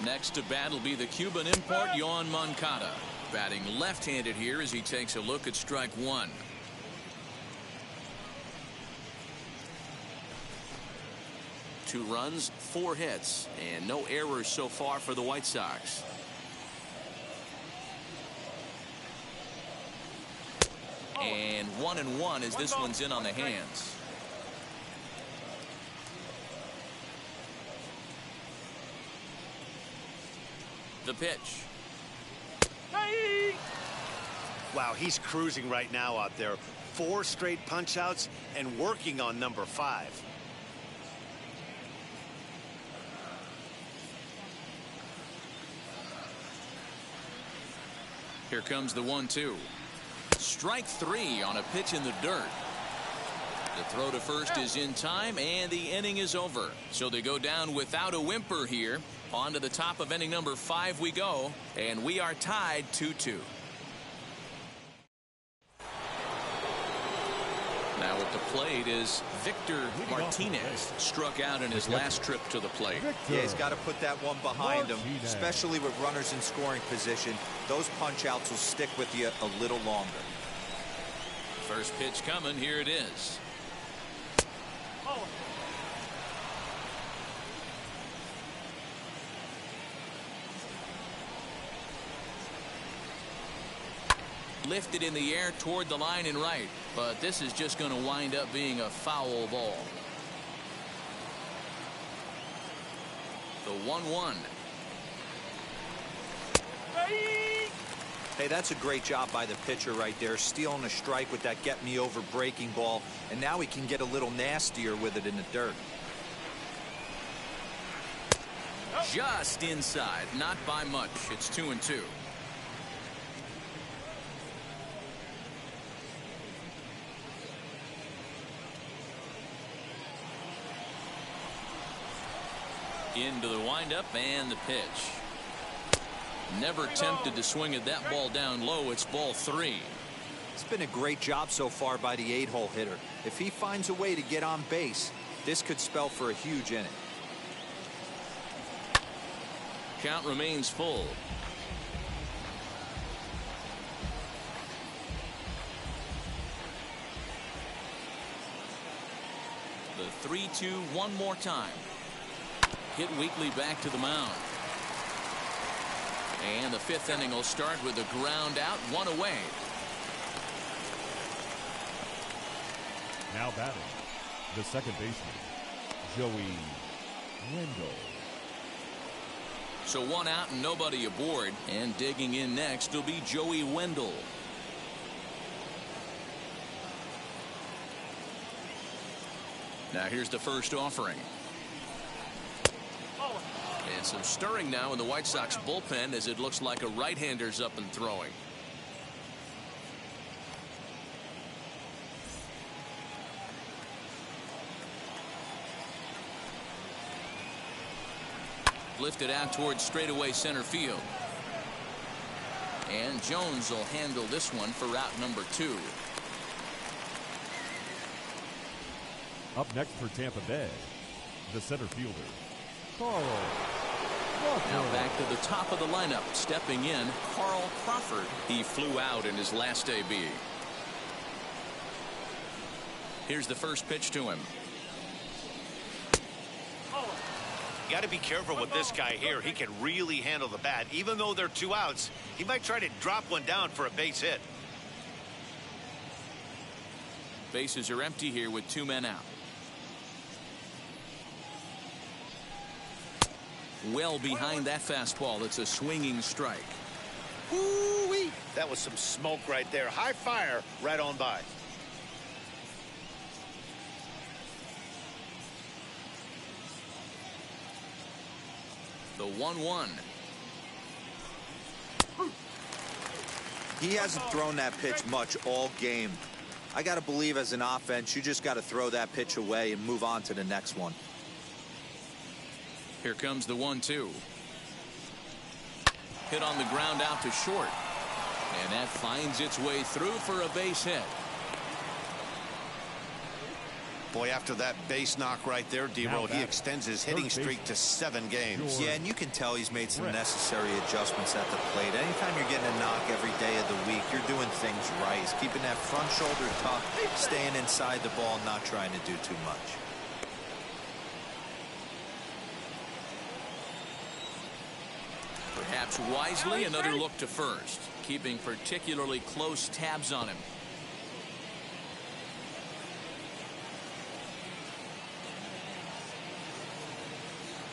Next to bat will be the Cuban import Yoan Moncada, batting left-handed here as he takes a look at strike 1. Two runs, 4 hits, and no errors so far for the White Sox. And 1-1 as this one's in on the hands. The pitch. Wow, he's cruising right now out there. 4 straight punch-outs and working on number 5. Here comes the 1-2. Strike 3 on a pitch in the dirt. The throw to first is in time, and the inning is over. So they go down without a whimper here. On to the top of inning number 5 we go, and we are tied 2-2. Now at the plate is Victor Martinez, struck out in his last trip to the plate. Yeah, he's got to put that one behind him, Martinez. especially with runners in scoring position. Those punch-outs will stick with you a little longer. First pitch coming, here it is. Lifted in the air toward the line and right, but this is just going to wind up being a foul ball. The 1-1. Hey, that's a great job by the pitcher right there, stealing a strike with that get-me-over breaking ball, and now he can get a little nastier with it in the dirt. Just inside, not by much. It's 2-2. Into the windup and the pitch. Never tempted to swing at that ball down low. It's ball 3. It's been a great job so far by the 8-hole hitter. If he finds a way to get on base, this could spell for a huge inning. Count remains full. The 3-2 one more time. Hit weakly back to the mound. And the 5th inning will start with a ground out, 1 away. Now batting, the second baseman, Joey Wendell. So 1 out and nobody aboard. And digging in next will be Joey Wendell. Now here's the first offering. And some stirring now in the White Sox bullpen as it looks like a right-hander's up and throwing. Lifted out towards straightaway center field. And Jones will handle this one for route number 2. Up next for Tampa Bay, the center fielder, Carl. Now back to the top of the lineup. Stepping in, Carl Crawford. He flew out in his last AB. Here's the first pitch to him. You got to be careful with this guy here. He can really handle the bat. Even though they're 2 outs, he might try to drop one down for a base hit. Bases are empty here with 2 men out. Well behind that fastball. It's a swinging strike. Woo-wee. That was some smoke right there. High fire right on by. The 1-1. He hasn't thrown that pitch much all game. I got to believe as an offense, you just got to throw that pitch away and move on to the next one. Here comes the 1-2. Hit on the ground out to short. And that finds its way through for a base hit. Boy, after that base knock right there, D-Roll, he extends his hitting streak to 7 games. Yeah, and you can tell he's made some necessary adjustments at the plate. Anytime you're getting a knock every day of the week, you're doing things right. He's keeping that front shoulder tucked, staying inside the ball, not trying to do too much. Perhaps wisely, another look to first, keeping particularly close tabs on him.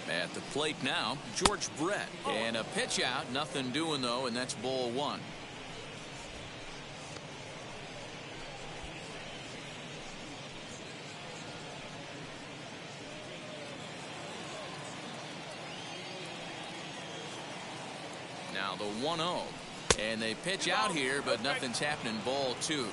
At the plate now, George Brett. And a pitch out, nothing doing though, and that's ball 1. Now the 1-0. And they pitch out here, but nothing's happening. Ball 2.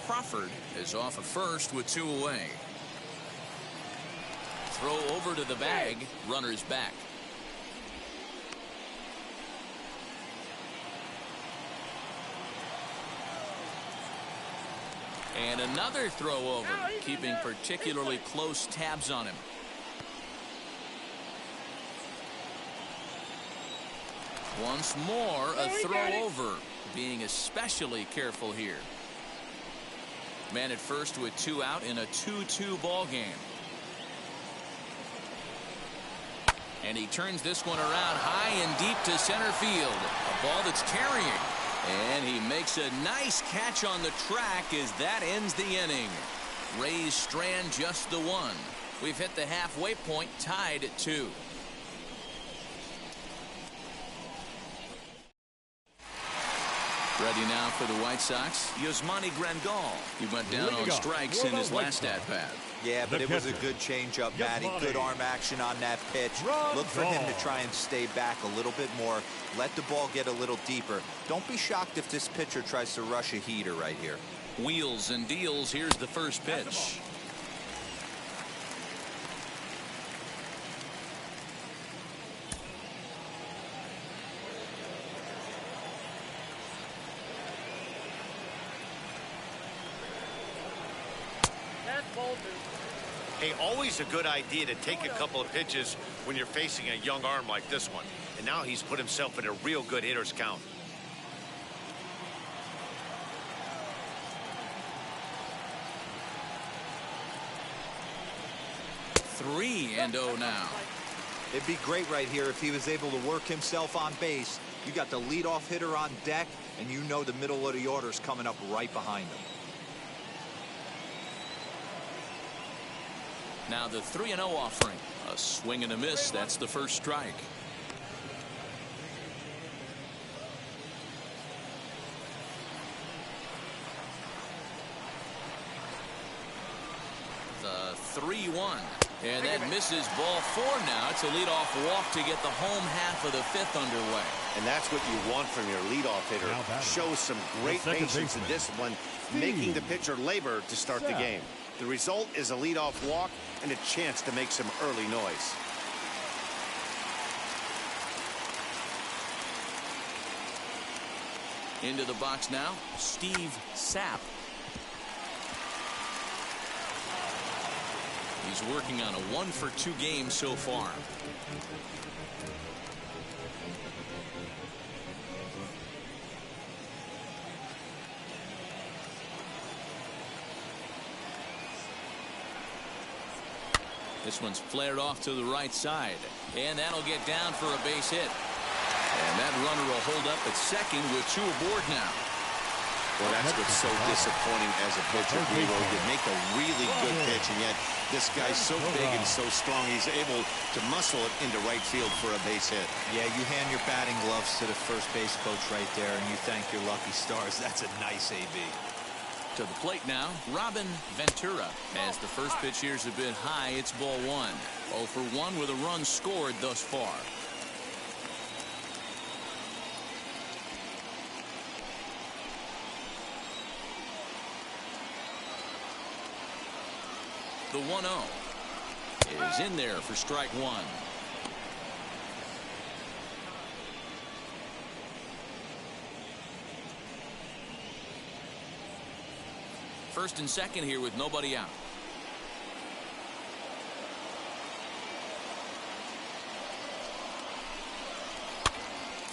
Crawford is off at first with 2 away. Throw over to the bag. Runner's back. And another throw over, keeping particularly close tabs on him. Once more, a throw over, being especially careful here. Man at first with 2 out in a 2-2 ball game. And he turns this one around high and deep to center field. A ball that's carrying. And he makes a nice catch on the track as that ends the inning. Rays strand just the one. We've hit the halfway point, tied at 2. Ready now for the White Sox, Yasmani Grandal. He went down on strikes in his last at-bat. Yeah, but it was a good changeup, Matty. Good arm action on that pitch. Look for him to try and stay back a little bit more. Let the ball get a little deeper. Don't be shocked if this pitcher tries to rush a heater right here. Wheels and deals. Here's the first pitch. Hey, always a good idea to take a couple of pitches when you're facing a young arm like this one. And now he's put himself in a real good hitter's count. Three and 0 now. It'd be great right here if he was able to work himself on base. You got the leadoff hitter on deck, and you know the middle of the order's coming up right behind him. Now the 3-0 offering. A swing and a miss. That's the first strike. The 3-1. And that misses ball 4 now. It's a leadoff walk to get the home half of the 5th underway. And that's what you want from your leadoff hitter. Shows some great patience and discipline, making the pitcher labor to start the game. The result is a leadoff walk and a chance to make some early noise. Into the box now, Steve Sapp. He's working on a 1-for-2 game so far. This one's flared off to the right side, and that'll get down for a base hit. And that runner will hold up at second with 2 aboard now. Well, that's what's so disappointing as a pitcher. You make a really good pitch, and yet this guy's so big and so strong, he's able to muscle it into right field for a base hit. Yeah, you hand your batting gloves to the first base coach right there, and you thank your lucky stars. That's a nice AB. To the plate now, Robin Ventura. As the first pitch here's a bit high, it's ball 1. 0 for 1 with a run scored thus far. The 1-0 is in there for strike 1. First and second here with nobody out.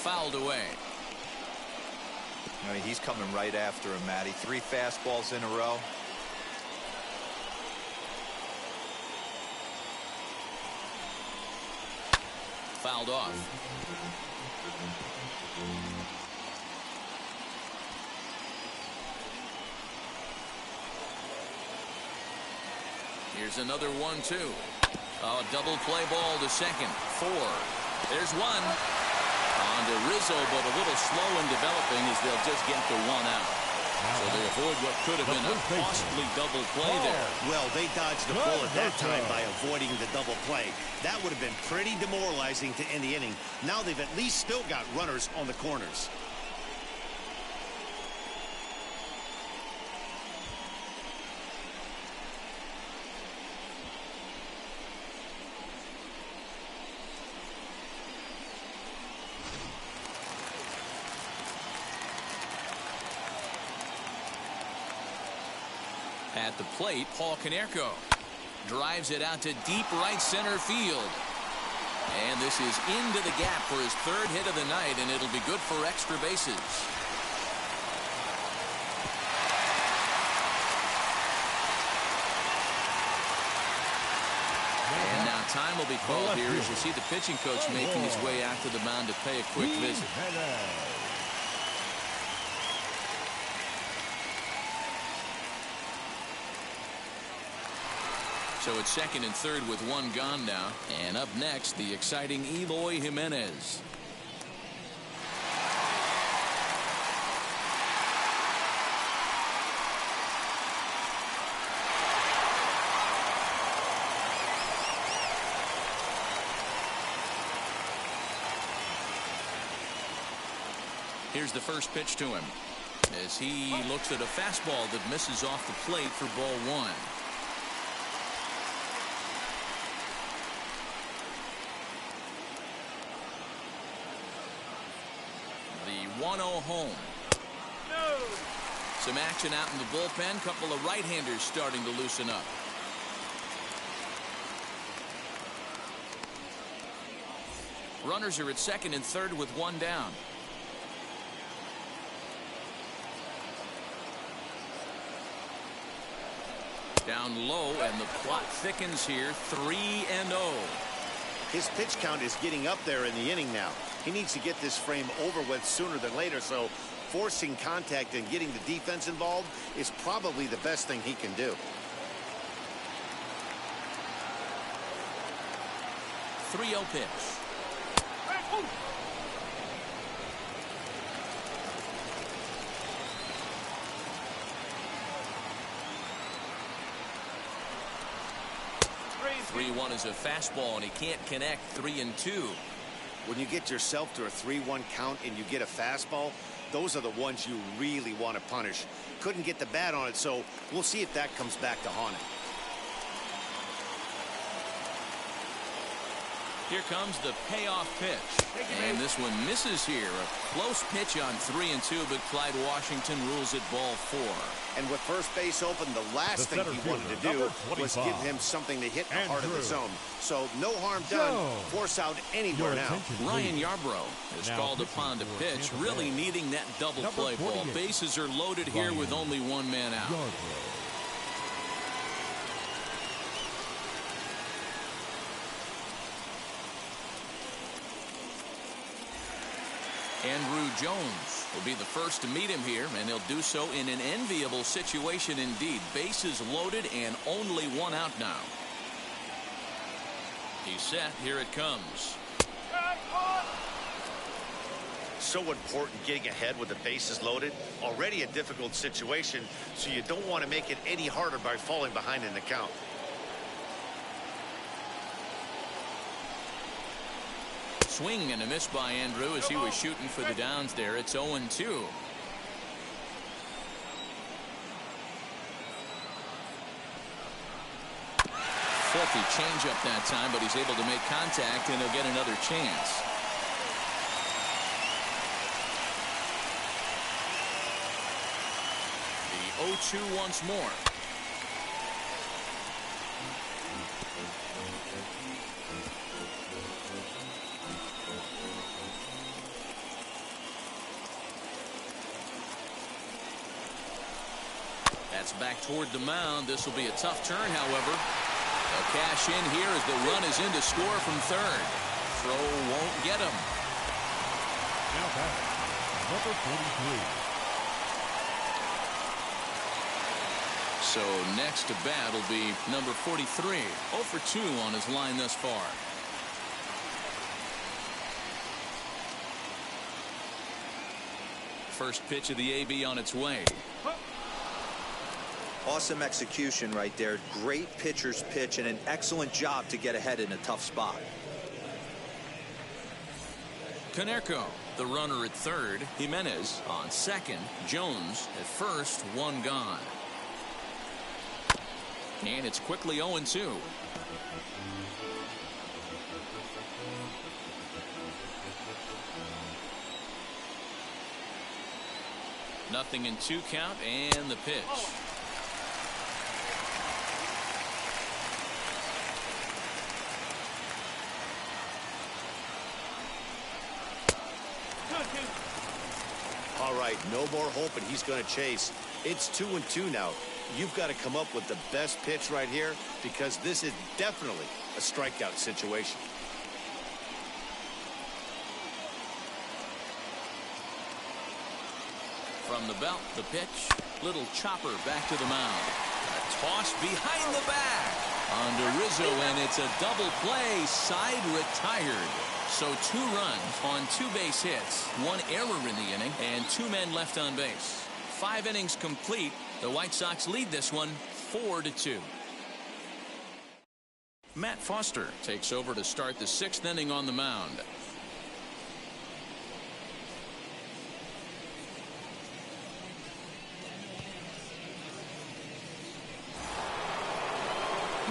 Fouled away. I mean, he's coming right after him, Matty. 3 fastballs in a row. Fouled off. Here's another 1-2. Oh, double play ball to second. 4. There's 1. On to Rizzo, but a little slow in developing as they'll just get the 1 out. So they avoid what could have been a costly double play there. Well, they dodged the bullet that time by avoiding the double play. That would have been pretty demoralizing to end the inning. Now they've at least still got runners on the corners. At the plate, Paul Konerko drives it out to deep right center field. And this is into the gap for his 3rd hit of the night, and it'll be good for extra bases. And now time will be called here as you see the pitching coach making his way out to the mound to pay a quick visit. So it's second and third with one gone now. And up next, the exciting Eloy Jimenez. Here's the first pitch to him as he looks at a fastball that misses off the plate for ball one. The 1-0 home. Some action out in the bullpen. Couple of right-handers starting to loosen up. Runners are at second and third with one down. Down low, and the plot thickens here. 3-0. His pitch count is getting up there in the inning now. He needs to get this frame over with sooner than later, so forcing contact and getting the defense involved is probably the best thing he can do. 3-0 pitch. 3-1 is a fastball, and he can't connect. 3-2. When you get yourself to a 3-1 count and you get a fastball, those are the ones you really want to punish. Couldn't get the bat on it, so we'll see if that comes back to haunt him. Here comes the payoff pitch. And this one misses here. A close pitch on 3-2, but Clyde Washington rules it ball 4. And with first base open, the last thing he wanted to do was give him something to hit the heart of the zone. So no harm done. Force out anywhere now. Ryan Yarbrough is called upon to pitch, really needing that double play ball. Bases are loaded here with only one man out. Andrew Jones will be the first to meet him here, and he'll do so in an enviable situation indeed. Bases loaded and only one out now. He's set. Here it comes. So important getting ahead with the bases loaded. Already a difficult situation, so you don't want to make it any harder by falling behind in the count. Swing and a miss by Andrew as he was shooting for the downs there. It's 0-2. Filthy changeup that time, but he's able to make contact, and he'll get another chance. The 0-2 once more. That's back toward the mound. This will be a tough turn, however. They'll cash in here as the run is in to score from third. Throw won't get him. Now back, number 43. So next to bat will be number 43. 0 for 2 on his line thus far. First pitch of the AB on its way. Awesome execution right there. Great pitcher's pitch and an excellent job to get ahead in a tough spot. Konerko, the runner at third. Jimenez on second. Jones at first. One gone. And it's quickly 0-2. Nothing in 2 count, and the pitch. All right, no more hope, and he's going to chase. It's 2-2 now. You've got to come up with the best pitch right here, because this is definitely a strikeout situation. From the belt, the pitch. Little chopper back to the mound. A toss behind the back. On to Rizzo, and it's a double play. Side retired. So 2 runs on 2 base hits, 1 error in the inning, and 2 men left on base. 5 innings complete. The White Sox lead this one 4-2. Matt Foster takes over to start the 6th inning on the mound.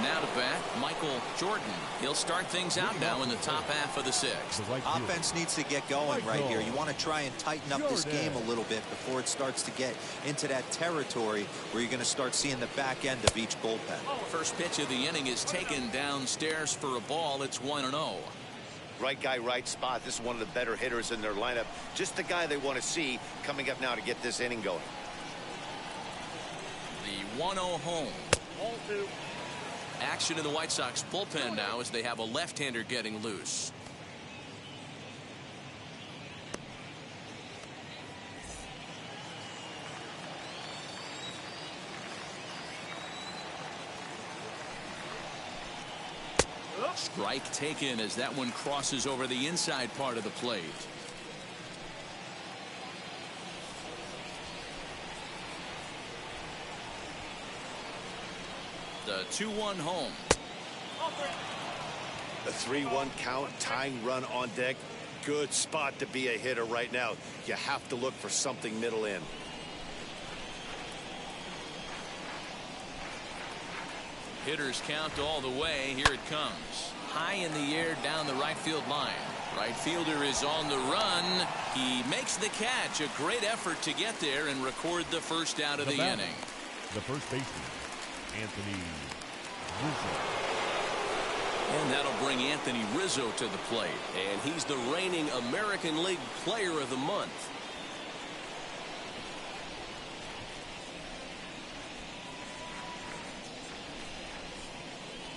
Now to bat, Michael Jordan. He'll start things out now in the top half of the 6th. Offense needs to get going right here. You want to try and tighten up this game a little bit before it starts to get into that territory where you're going to start seeing the back end of each bullpen. First pitch of the inning is taken downstairs for a ball. It's 1-0. Right guy, right spot. This is one of the better hitters in their lineup. Just the guy they want to see coming up now to get this inning going. The 1-0 home. Ball 2. Action in the White Sox bullpen now as they have a left-hander getting loose. Strike taken as that one crosses over the inside part of the plate. The 2-1 home. The 3-1 count, tying run on deck. Good spot to be a hitter right now. You have to look for something middle in. Hitters count all the way. Here it comes. High in the air down the right field line. Right fielder is on the run. He makes the catch. A great effort to get there and record the first out of the inning. The first baseman, Anthony Rizzo. And that'll bring Anthony Rizzo to the plate. And he's the reigning American League Player of the Month.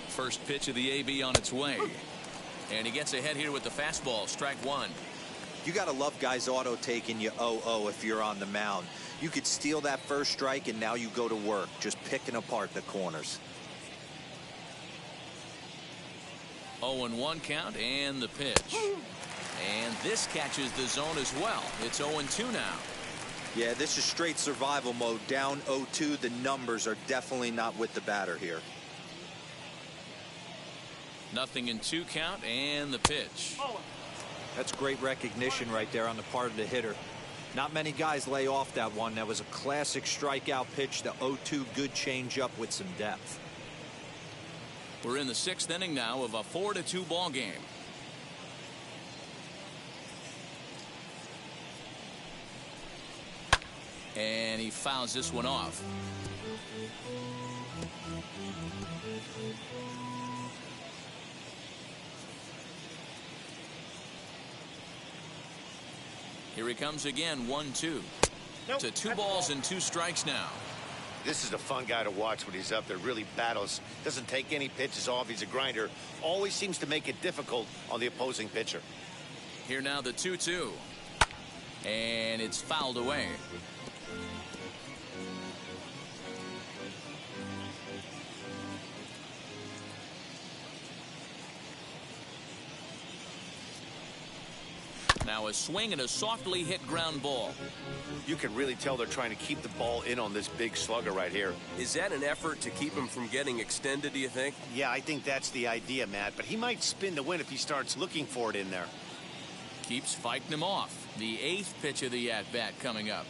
First pitch of the AB on its way. And he gets ahead here with the fastball. Strike 1. You got to love guys auto taking you 0-0 if you're on the mound. You could steal that first strike and now you go to work just picking apart the corners. 0-1 count and the pitch. And this catches the zone as well. It's 0-2 now. Yeah, this is straight survival mode. Down 0-2. The numbers are definitely not with the batter here. 0-2 count and the pitch. That's great recognition right there on the part of the hitter. Not many guys lay off that one. That was a classic strikeout pitch. The 0-2 good changeup with some depth. We're in the 6th inning now of a 4-2 ball game. And he fouls this one off. Here he comes again, 1-2. To 2 balls and 2 strikes now. This is a fun guy to watch when he's up there. Really battles. Doesn't take any pitches off. He's a grinder. Always seems to make it difficult on the opposing pitcher. Here now the 2-2. And it's fouled away. Now a swing and a softly hit ground ball. You can really tell they're trying to keep the ball in on this big slugger right here. Is that an effort to keep him from getting extended, do you think? Yeah, I think that's the idea, Matt. But he might spin the win if he starts looking for it in there. Keeps fighting him off. The 8th pitch of the at-bat coming up.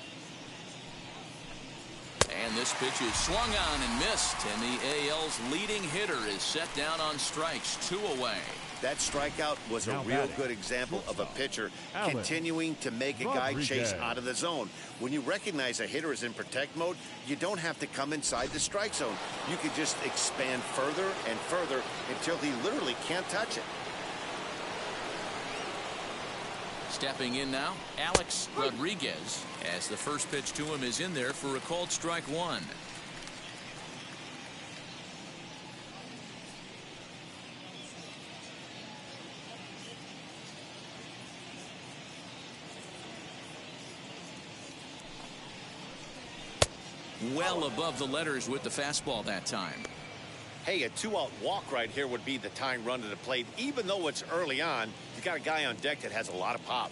And this pitch is swung on and missed. And the AL's leading hitter is set down on strikes. 2 away. That strikeout was a real good example of a pitcher continuing to make a guy chase out of the zone. When you recognize a hitter is in protect mode, you don't have to come inside the strike zone. You could just expand further and further until he literally can't touch it. Stepping in now, Alex Rodriguez, as the first pitch to him is in there for a called strike 1. well above the letters with the fastball that time. Hey, a 2-out walk right here would be the tying run to the plate. Even though it's early on, you got a guy on deck that has a lot of pop.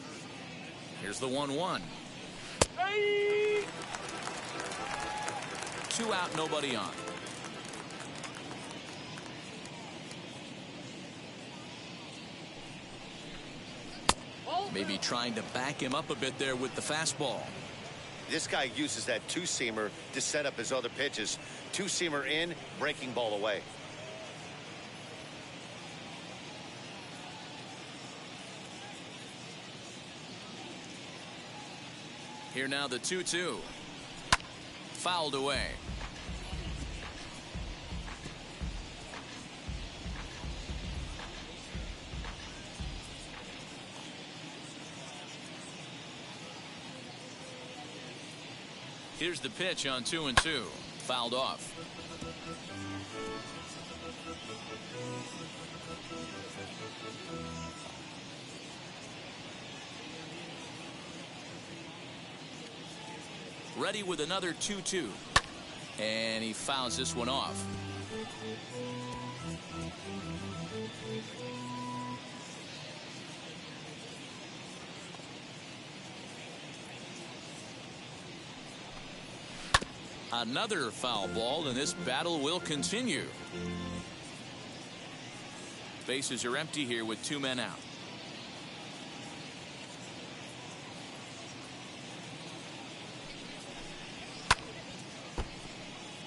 Here's the 1-1. 2 out, nobody on. Maybe trying to back him up a bit there with the fastball. This guy uses that two-seamer to set up his other pitches. Two-seamer in, breaking ball away. Here now the 2-2. Fouled away. Here's the pitch on 2-2. Fouled off. Ready with another 2-2. And he fouls this one off. Another foul ball, and this battle will continue. Bases are empty here with 2 men out.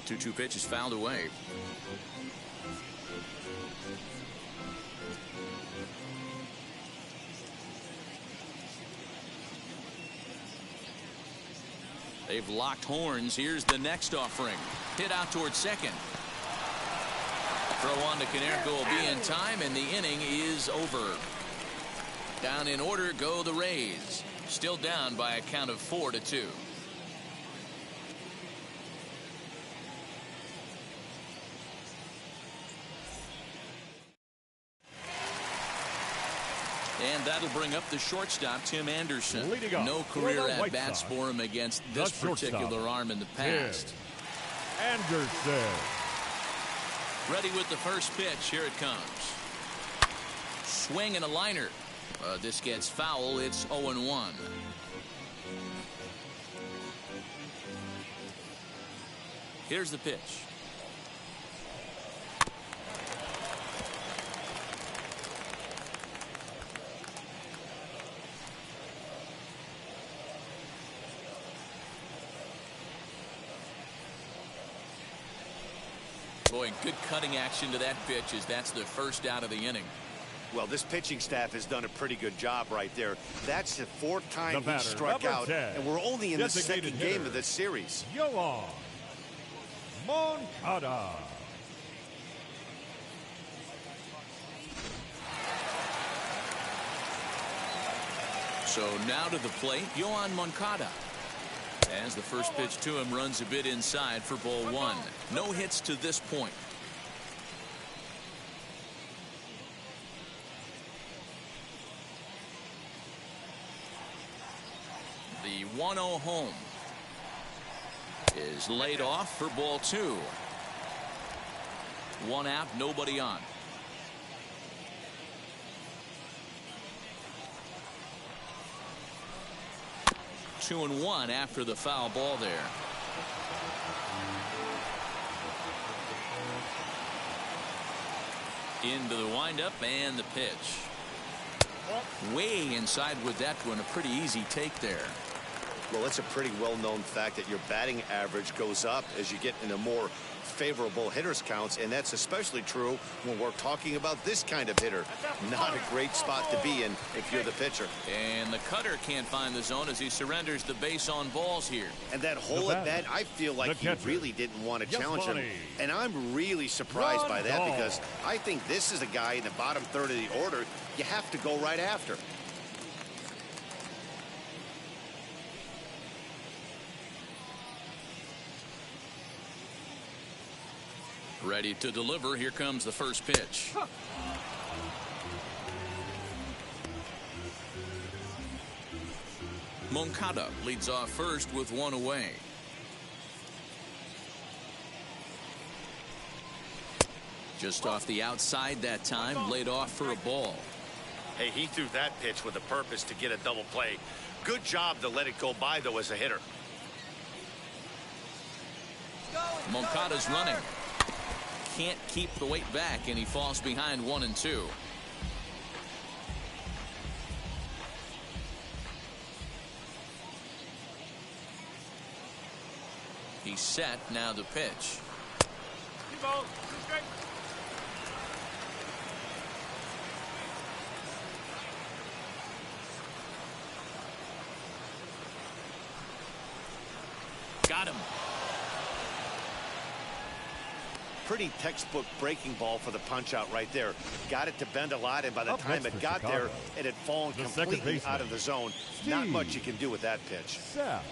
Two pitch is fouled away. They've locked horns. Here's the next offering. Hit out towards second. Throw on to Konerko will be in time, and the inning is over. Down in order go the Rays. Still down by a count of 4-2. And that'll bring up the shortstop, Tim Anderson. No career at-bats for him against this particular arm in the past. Anderson. Ready with the first pitch. Here it comes. Swing and a liner. This gets foul. It's 0-1. Here's the pitch. Boy, good cutting action to that pitch as that's the first out of the inning. Well, this pitching staff has done a pretty good job right there. That's the 4th time he struck out, 10, and we're only in the second game of this series. Yoan Moncada. So now to the plate, Yoan Moncada. As the first pitch to him runs a bit inside for ball 1. No hits to this point. The 1-0 home is laid off for ball 2. 1 out, nobody on. Two and 1 after the foul ball there. Into the windup and the pitch. Way inside with that one. A pretty easy take there. Well, it's a pretty well-known fact that your batting average goes up as you get into more favorable hitters counts, and that's especially true when we're talking about this kind of hitter. Not a great spot to be in if you're the pitcher. And the cutter can't find the zone as he surrenders the base on balls here. And that whole at bat, I feel like he really didn't want to challenge him. And I'm really surprised by that because I think this is a guy in the bottom third of the order you have to go right after. Ready to deliver. Here comes the first pitch. Moncada leads off first with 1 away. Just off the outside that time, laid off for a ball. Hey, he threw that pitch with a purpose to get a double play. Good job to let it go by, though, as a hitter. Moncada's running. Can't keep the weight back, and he falls behind 1-2. He's set, now the pitch. Got him. Pretty textbook breaking ball for the punch out right there. Got it to bend a lot, and by the Up time next it for got Chicago, there, it had fallen the second completely baseman, out of the zone. Not much you can do with that pitch. Sap.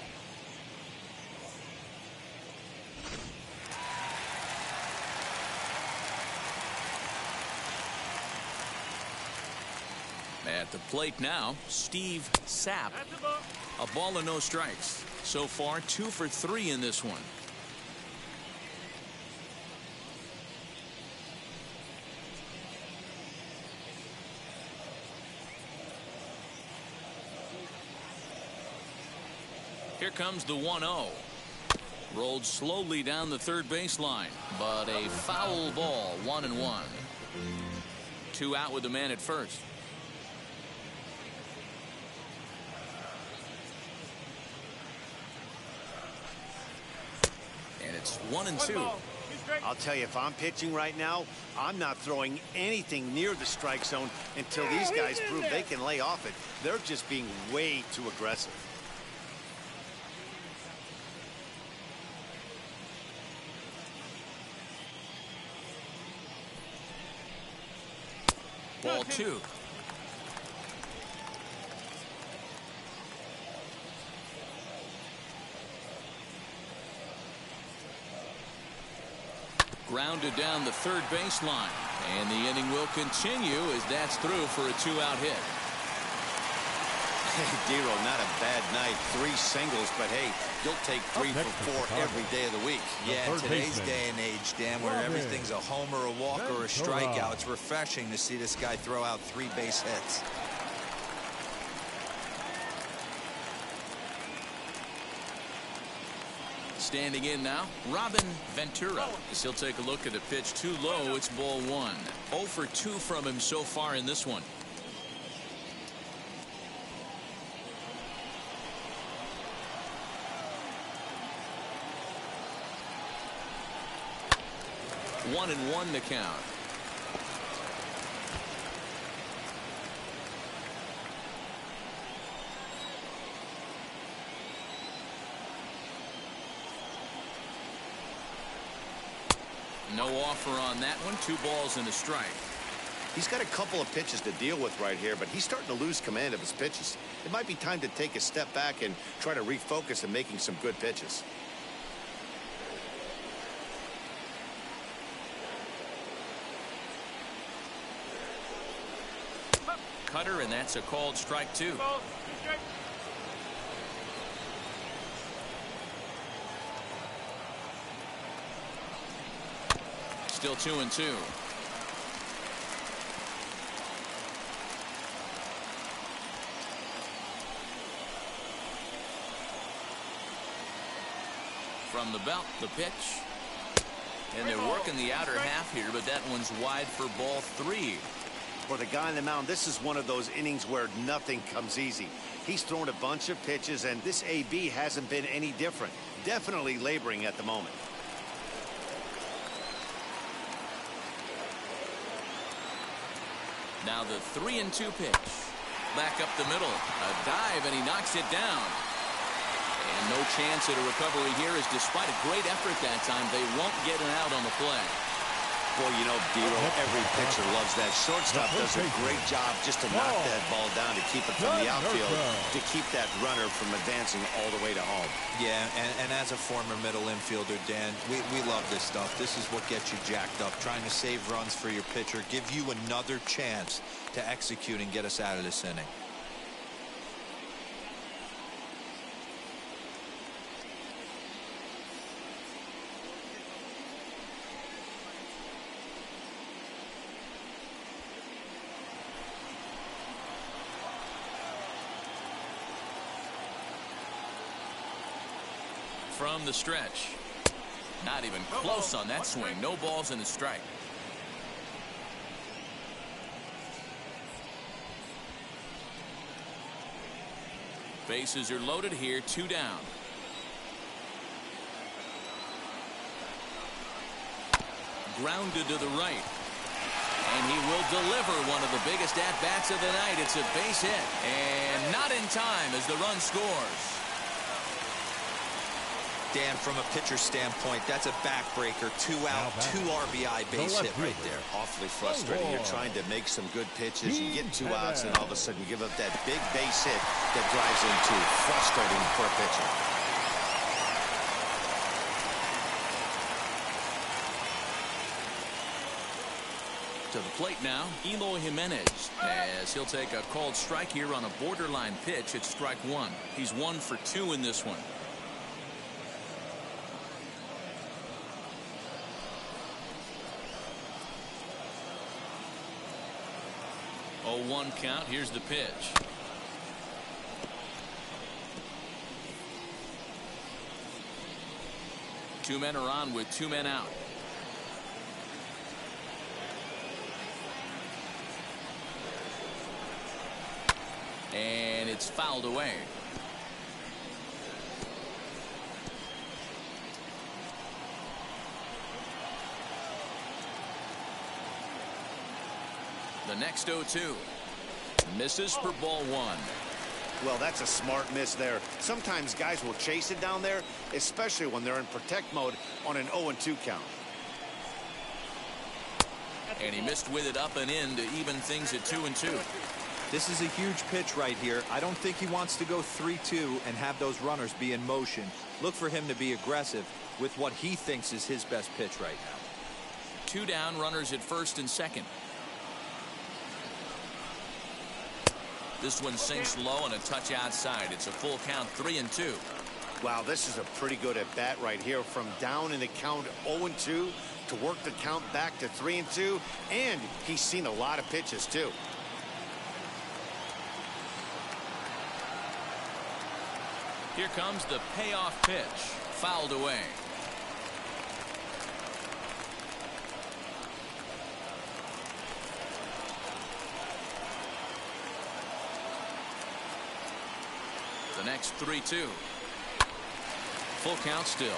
At the plate now, Steve Sapp. A ball and no strikes. So far, 2 for 3 in this one. Here comes the 1-0. Rolled slowly down the third baseline, but a foul ball, 1-1. 2 out with the man at first. And it's 1-2. I'll tell you, if I'm pitching right now, I'm not throwing anything near the strike zone until these guys prove they can lay off it. They're just being way too aggressive. Ball 2. Grounded down the third baseline, and the inning will continue as that's through for a 2-out hit. Hey, Dero, not a bad night. 3 singles, but hey, you'll take 3 for 4 every day of the week. Yeah, in today's day and age, Dan, where everything's a homer, a walk, or a strikeout, it's refreshing to see this guy throw out 3 base hits. Standing in now, Robin Ventura, as he'll take a look at a pitch too low. It's ball 1. 0 for 2 from him so far in this one. One and 1 to count. No offer on that one. 2 balls and a strike. He's got a couple of pitches to deal with right here, but he's starting to lose command of his pitches. It might be time to take a step back and try to refocus on making some good pitches. Cutter, and that's a called strike 2. Still 2-2. From the belt, the pitch. And they're working the outer half here, but that one's wide for ball 3. For the guy on the mound, this is one of those innings where nothing comes easy. He's thrown a bunch of pitches, and this AB hasn't been any different. Definitely laboring at the moment. Now the 3-2 pitch. Back up the middle. A dive, and he knocks it down. And no chance at a recovery here, as despite a great effort that time, they won't get an out on the play. Boy, you know, Dero, every pitcher loves that. Shortstop does a great job just to knock that ball down, to keep it from the outfield, to keep that runner from advancing all the way to home. Yeah, and as a former middle infielder, Dan, we love this stuff. This is what gets you jacked up, trying to save runs for your pitcher, give you another chance to execute and get us out of this inning. from the stretch. Not even close on that swing. No balls and a strike. Bases are loaded here, 2 down. Grounded to the right. And he will deliver one of the biggest at-bats of the night. It's a base hit. And not in time as the run scores. Dan, from a pitcher standpoint, that's a backbreaker. 2 out, 2 RBI base hit right there. Awfully frustrating. You're trying to make some good pitches. You get 2 outs, and all of a sudden you give up that big base hit that drives in 2. Frustrating for a pitcher. To the plate now, Eloy Jimenez, as he'll take a called strike here on a borderline pitch at strike 1. He's 1 for 2 in this one. 0-1 count. Here's the pitch. Two men are on with 2 men out. And it's fouled away. The next 0-2 misses for ball 1. Well, that's a smart miss there. Sometimes guys will chase it down there, especially when they're in protect mode on an 0-2 count. And he missed with it up and in to even things at 2-2. This is a huge pitch right here. I don't think he wants to go 3-2 and have those runners be in motion. Look for him to be aggressive with what he thinks is his best pitch right now. 2 down, runners at first and second. This one sinks low and a touch outside. It's a full count, 3-2. Wow, this is a pretty good at bat right here. From down in the count 0-2 to work the count back to 3-2. And he's seen a lot of pitches too. Here comes the payoff pitch. Fouled away. The next 3-2. Full count still.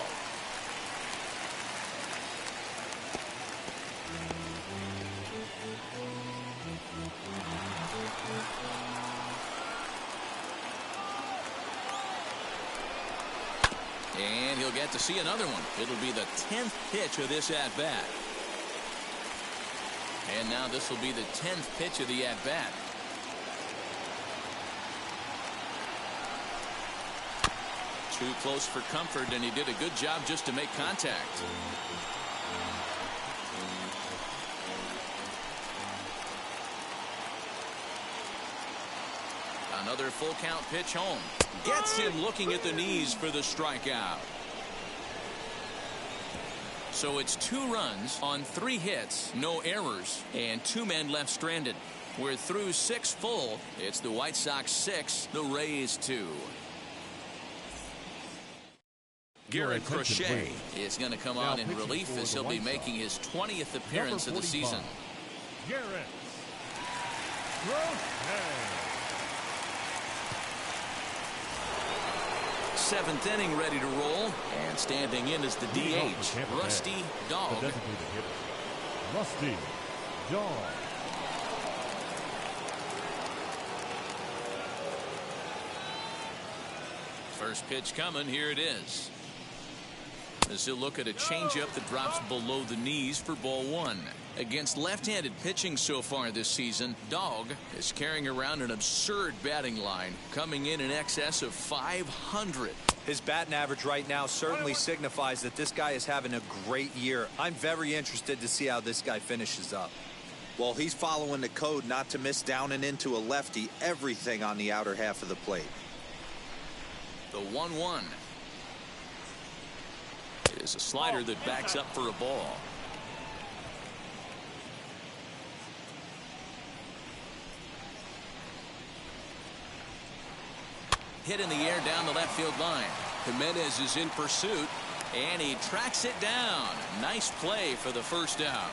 And he'll get to see another one. It'll be the 10th pitch of this at-bat. And now this will be the 10th pitch of the at-bat. Too close for comfort, and he did a good job just to make contact. Another full count pitch home. Gets him looking at the knees for the strikeout. So it's 2 runs on 3 hits, no errors, and 2 men left stranded. We're through 6 full. It's the White Sox 6, the Rays 2. Garrett Crochet is going to come on in relief as he'll be making his 20th appearance of the season. Garrett Crochet. 7th inning ready to roll, and standing in is the DH, Rusty Dog. Rusty Dog. First pitch coming, here it is. As he'll look at a changeup that drops below the knees for ball 1. Against left-handed pitching so far this season, Dog is carrying around an absurd batting line, coming in excess of 500. His batting average right now certainly signifies that this guy is having a great year. I'm very interested to see how this guy finishes up. Well, he's following the code not to miss down and into a lefty, everything on the outer half of the plate. The 1-1 is a slider that backs up for a ball. Hit in the air down the left field line. Jimenez is in pursuit, and he tracks it down. Nice play for the first out.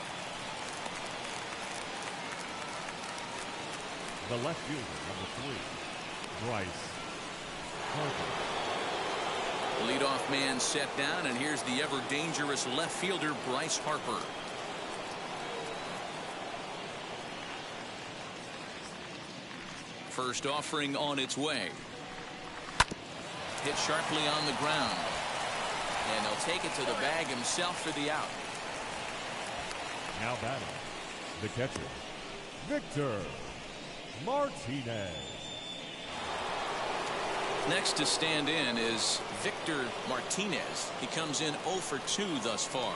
The left fielder, number 3, Bryce Harper. Leadoff man set down, and here's the ever dangerous left fielder, Bryce Harper. First offering on its way. Hit sharply on the ground. And he'll take it to the bag himself for the out. Now batting, the catcher, Victor Martinez. Next to stand in is Victor Martinez. He comes in 0 for 2 thus far.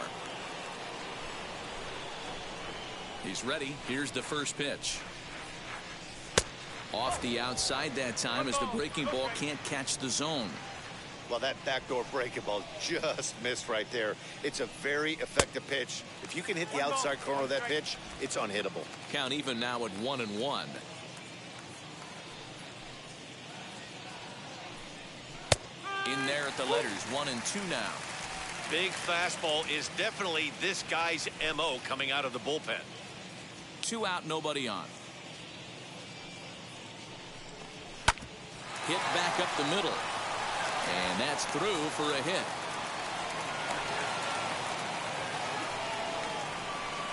He's ready. Here's the first pitch. Off the outside that time as the breaking ball can't catch the zone. Well, that backdoor breaking ball just missed right there. It's a very effective pitch. If you can hit the outside corner of that pitch, it's unhittable. Count even now at 1-1. In there at the letters, 1-2 now. Big fastball is definitely this guy's MO coming out of the bullpen. 2 out, nobody on. Hit back up the middle. And that's through for a hit.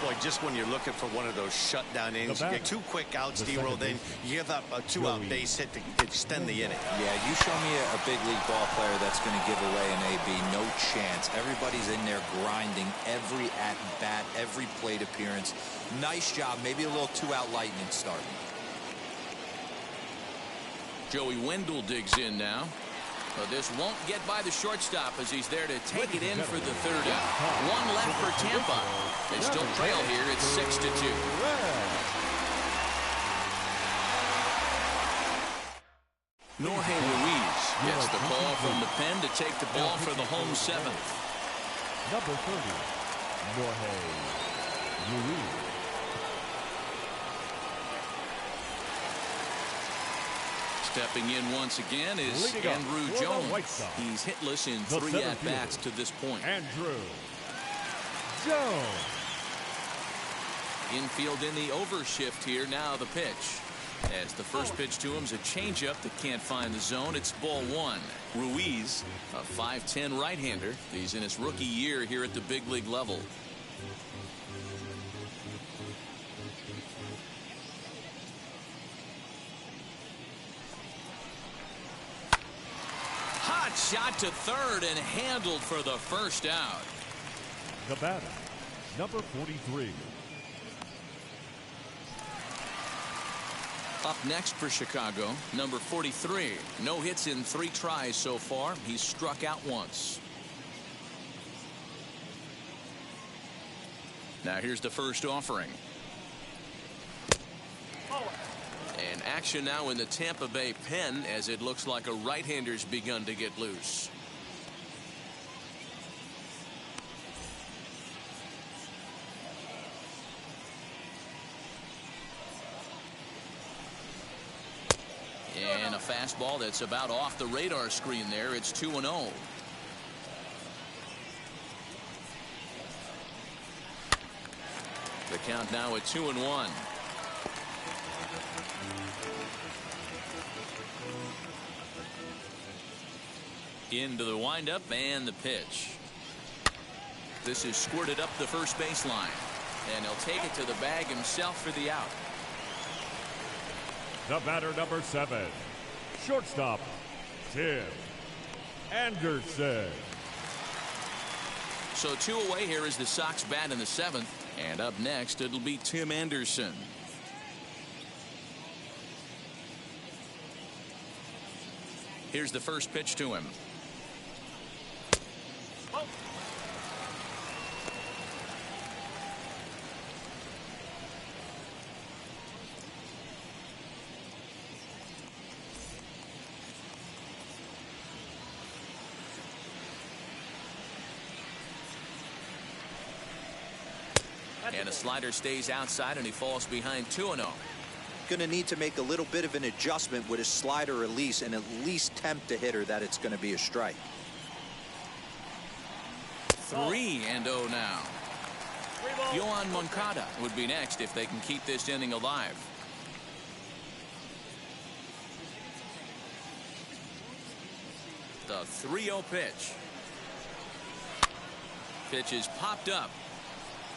Boy, just when you're looking for one of those shutdown innings, you get 2 quick outs, D-roll, then you give up a 2-out base hit to extend the inning. Yeah, you show me a big league ball player that's going to give away an AB. No chance. Everybody's in there grinding every at-bat, every plate appearance. Nice job. Maybe a little 2-out lightning start. Joey Wendell digs in now. But this won't get by the shortstop as he's there to take it in for the 3rd out. 1 left for Tampa. They still trail here. It's 6-2. Jorge Ruiz gets the call from the pen to take the ball for the home 7th. Number 30, Jorge Ruiz. Stepping in once again is Andrew Jones. He's hitless in 3 at-bats to this point. Andrew Jones. Infield in the overshift here. Now the pitch. As the first pitch to him's a changeup that can't find the zone. It's ball 1. Ruiz, a 5'10" right-hander. He's in his rookie year here at the big league level. Shot to 3rd and handled for the first out. The batter, number 43. Up next for Chicago, number 43. No hits in 3 tries so far. He's struck out once. Now here's the first offering. And action now in the Tampa Bay pen as it looks like a right-hander's begun to get loose. And a fastball that's about off the radar screen there. It's 2-0. The count now at 2-1. Into the windup and the pitch. This is squirted up the first baseline. And he'll take it to the bag himself for the out. The batter, number 7. Shortstop, Tim Anderson. So 2 away here is the Sox bat in the 7th. And up next, it'll be Tim Anderson. Here's the first pitch to him. And a slider stays outside and he falls behind 2-0. Going to need to make a little bit of an adjustment with his slider release and at least tempt the hitter that it's going to be a strike. 3-0 now. Yohan Moncada would be next if they can keep this inning alive. The 3-0 pitch. Pitch is popped up.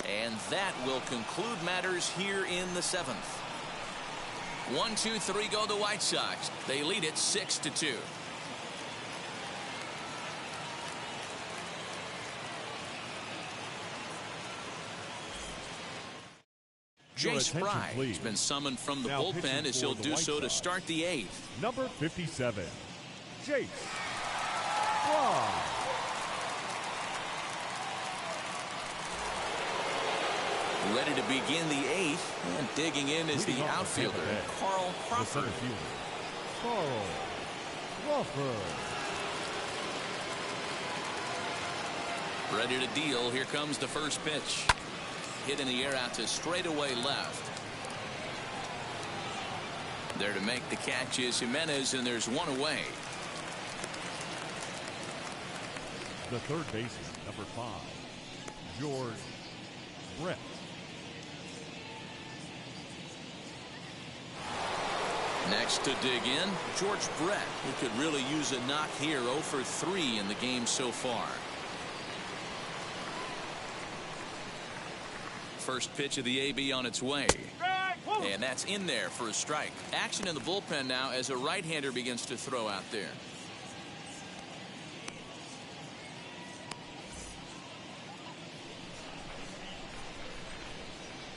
And that will conclude matters here in the 7th. 1-2-3 go the White Sox. They lead it 6-2. Jace Fry has been summoned from the bullpen as he'll do so to start the 8th. Number 57, Jace Fry. Ready to begin the 8th, and digging in is the outfielder, Carl Crawford. Carl Crawford. Ready to deal. Here comes the first pitch. Hit in the air out to straightaway left. There to make the catch is Jimenez, and there's one away. The third baseman, number 5, George Brett. Next to dig in, George Brett, who could really use a knock here. 0 for 3 in the game so far. First pitch of the AB on its way. And that's in there for a strike. Action in the bullpen now as a right-hander begins to throw out there.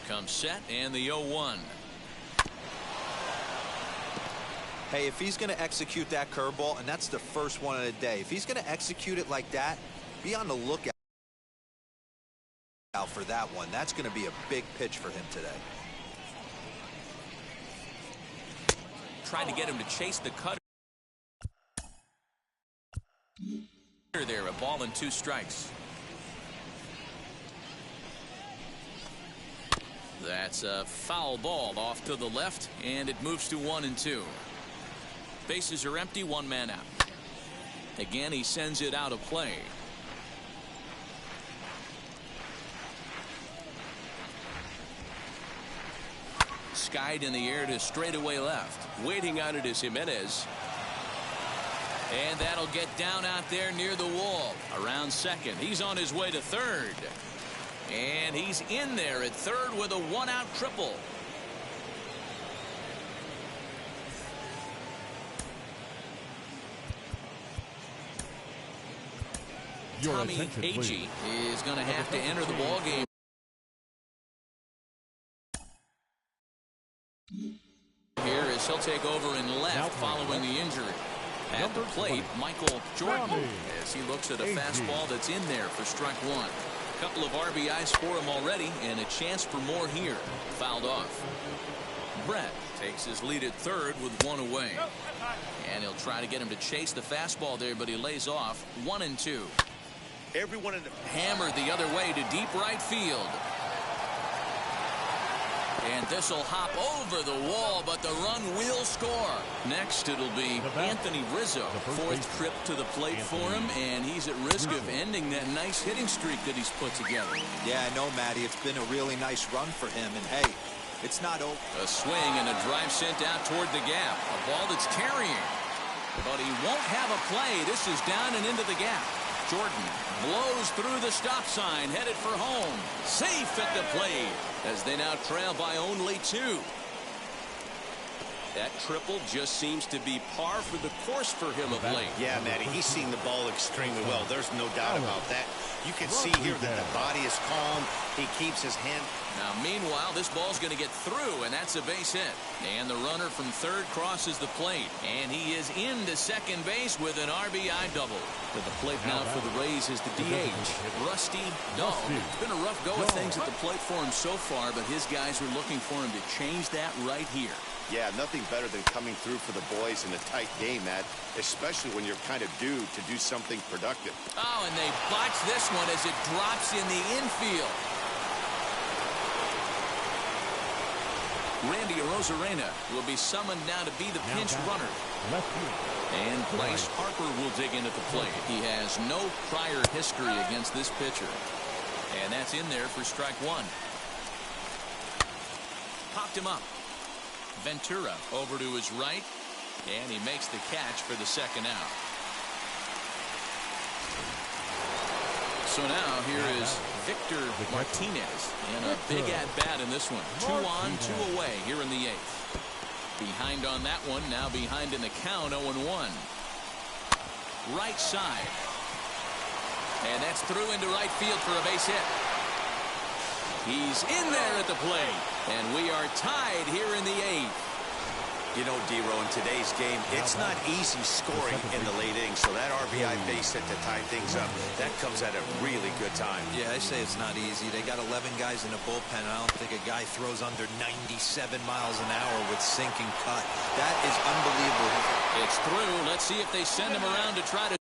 Comes set, and the 0-1. Hey, if he's going to execute that curveball, and that's the first one of the day, if he's going to execute it like that, be on the lookout for that one. That's going to be a big pitch for him today. Trying to get him to chase the cutter there. A ball and 2 strikes. That's a foul ball off to the left, and it moves to 1-2. Bases are empty, 1 man out. Again, he sends it out of play. Skied in the air to straightaway left. Waiting on it is Jimenez. And that'll get down out there near the wall. Around second. He's on his way to third. And he's in there at third with a 1-out triple. Tommy Agee is going to have to enter the ball game. Here as he'll take over in left following the injury. At the plate, Michael Jordan, as he looks at a fastball that's in there for strike 1. A couple of RBIs for him already, and a chance for more here. Fouled off. Brett takes his lead at third with 1 away. And he'll try to get him to chase the fastball there, but he lays off. 1-2. Everyone in the hammered the other way to deep right field. And this will hop over the wall, but the run will score. Next, it'll be Anthony Rizzo. 4th trip to the plate for him, and he's at risk of ending that nice hitting streak that he's put together. Yeah, I know, Matty. It's been a really nice run for him, and hey, it's not over. A swing and a drive sent out toward the gap. A ball that's carrying. But he won't have a play. This is down and into the gap. Jordan blows through the stop sign, headed for home. Safe at the plate as they now trail by only 2. That triple just seems to be par for the course for him of late. Yeah, Matty, he's seen the ball extremely well. There's no doubt about that. You can see here that the body is calm. He keeps his hand. Now, meanwhile, this ball's going to get through, and that's a base hit. And the runner from third crosses the plate, and he is into second base with an RBI double. To the plate now for the Rays is the DH, Rusty Dog. It's been a rough go of things at the plate for him so far, but his guys are looking for him to change that right here. Yeah, nothing better than coming through for the boys in a tight game, Matt, especially when you're kind of due to do something productive. Oh, and they botch this one as it drops in the infield. Randy Arozarena will be summoned now to be the pinch runner. Left field. And Bryce Harper will dig in at the plate. He has no prior history against this pitcher. And that's in there for strike one. Popped him up. Ventura over to his right. And he makes the catch for the second out. So now here is Victor Martinez in a big at-bat in this one. 2 on, 2 away here in the 8th. Behind on that one, now behind in the count, 0-1. Right side. And that's through into right field for a base hit. He's in there at the plate. And we are tied here in the 8th. You know, D-Row, in today's game, it's not easy scoring in the late innings, so that RBI base hit to tie things up, that comes at a really good time. Yeah, I say it's not easy. They got 11 guys in the bullpen, and I don't think a guy throws under 97 miles an hour with sink and cut. That is unbelievable. It's through. Let's see if they send him around to try to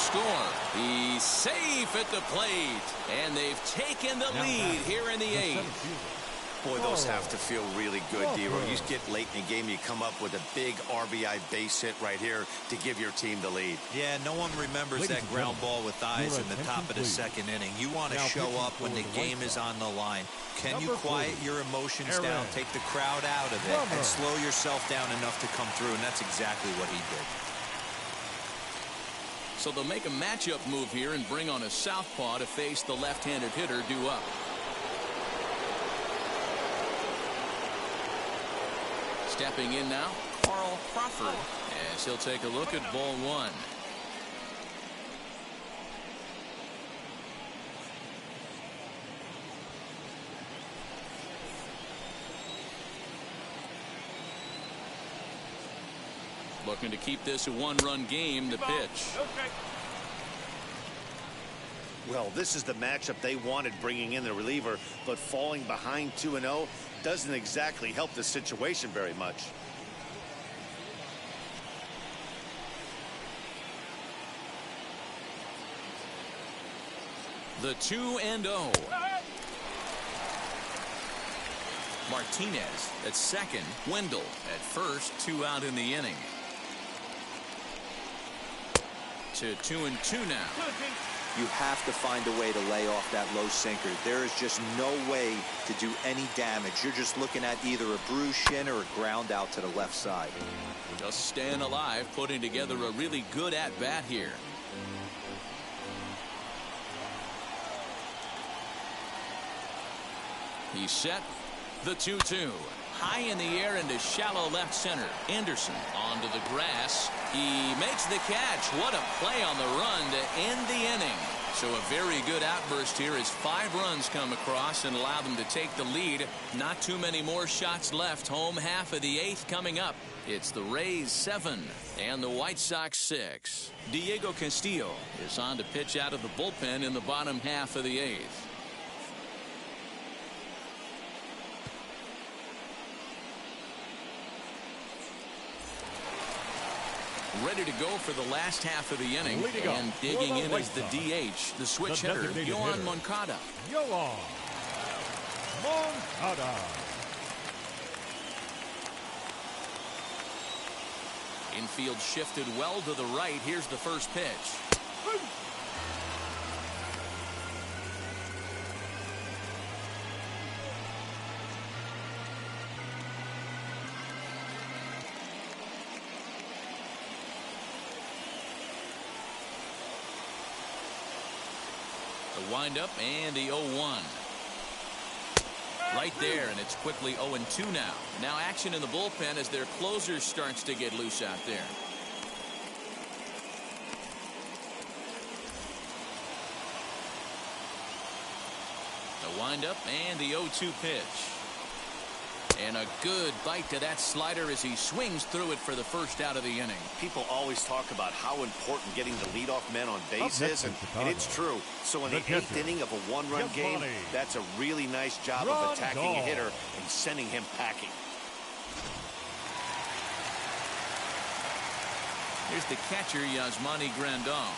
score. He's safe at the plate, and they've taken the lead here in the 8th. Boy, those have to feel really good, D-Row. You get late in the game, you come up with a big RBI base hit right here to give your team the lead. Yeah, no one remembers that ground ball with eyes in the top of the second inning. You want to show up when the game is on the line. Can you quiet your emotions down, take the crowd out of it, and slow yourself down enough to come through? And that's exactly what he did. So they'll make a matchup move here and bring on a southpaw to face the left-handed hitter due up. Stepping in now, Carl Crawford, as he'll take a look at ball one. Looking to keep this a one-run game, the pitch. Well, this is the matchup they wanted, bringing in the reliever, but falling behind 2-0 doesn't exactly help the situation very much. The 2-0. Martinez at second. Wendell at first. 2 out in the inning. To 2-2 now. You have to find a way to lay off that low sinker. There is just no way to do any damage. You're just looking at either a bruised shin or a ground out to the left side. Just staying alive, putting together a really good at-bat here. He's set. The 2-2. High in the air into shallow left center. Anderson onto the grass. He makes the catch. What a play on the run to end the inning. So a very good outburst here as 5 runs come across and allow them to take the lead. Not too many more shots left. Home half of the 8th coming up. It's the Rays 7 and the White Sox 6. Diego Castillo is on to pitch out of the bullpen in the bottom half of the 8th. Ready to go for the last half of the inning, and digging in is the DH, the switch hitter, Yoan Moncada. Yoan Moncada. Infield shifted well to the right. Here's the first pitch. The windup and the 0-1. Right there, and it's quickly 0-2 now. Now action in the bullpen as their closer starts to get loose out there. The windup and the 0-2 pitch. And a good bite to that slider as he swings through it for the first out of the inning. People always talk about how important getting the leadoff men on base is, and it's true. So in the 8th inning of a one-run game, that's a really nice job of attacking a hitter and sending him packing. Here's the catcher, Yasmani Grandal.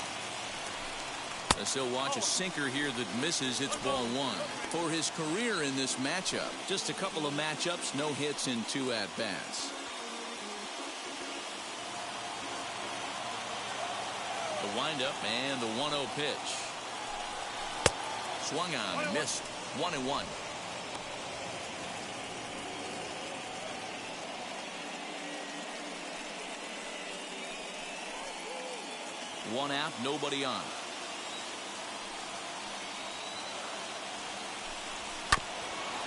As he'll watch a sinker here that misses. It's ball one. For his career in this matchup, just a couple of matchups, no hits in 2 at-bats. The windup and the 1-0 pitch. Swung on and missed. 1-1. One out, nobody on.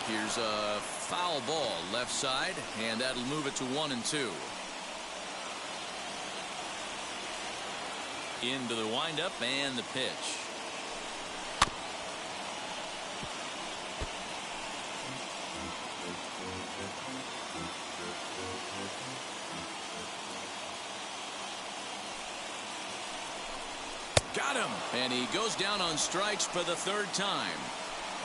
Here's a foul ball left side, and that'll move it to 1-2. Into the windup and the pitch. Got him, and he goes down on strikes for the 3rd time.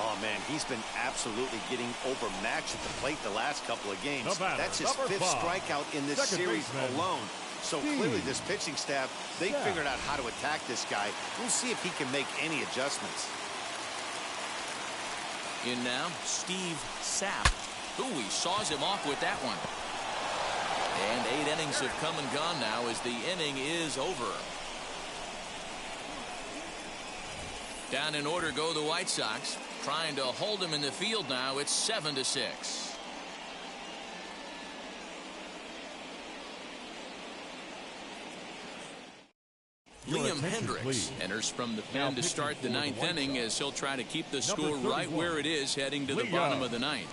Oh, man, he's been absolutely getting overmatched at the plate the last couple of games. That's his 5th strikeout in this series alone. So clearly this pitching staff, they figured out how to attack this guy. We'll see if he can make any adjustments. In now, Steve Sapp. Ooh, he saws him off with that one. And 8 innings have come and gone now as the inning is over. Down in order go the White Sox, trying to hold him in the field now. It's 7-6. Liam Hendricks enters from the pen to start the 9th inning as he'll try to keep the score right where it is heading to the bottom of the 9th.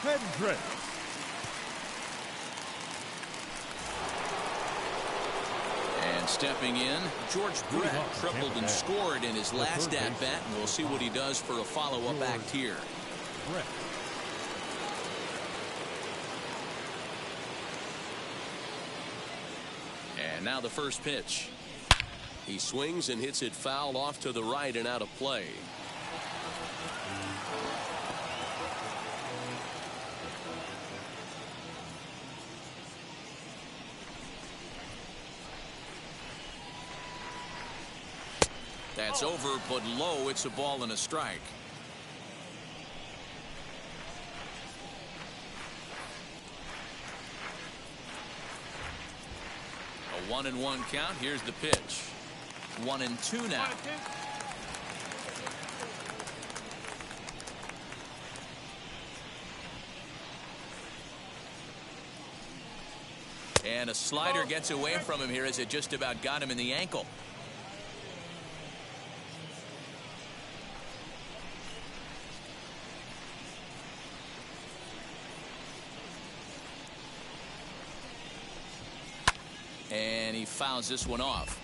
Hendricks. And stepping in, George Brett tripled and scored in his last at-bat, and we'll see what he does for a follow-up act here. Brett. And now the first pitch. He swings and hits it foul off to the right and out of play. That's over, but low. It's a ball and a strike. A 1-1 count. Here's the pitch. 1-2 now. And a slider gets away from him here as it just about got him in the ankle. And he fouls this one off.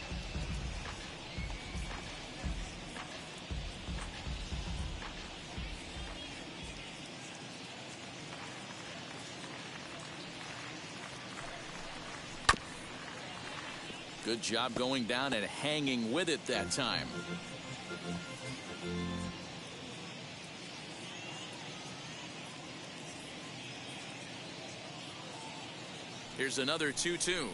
Good job going down and hanging with it that time. Here's another 2-2.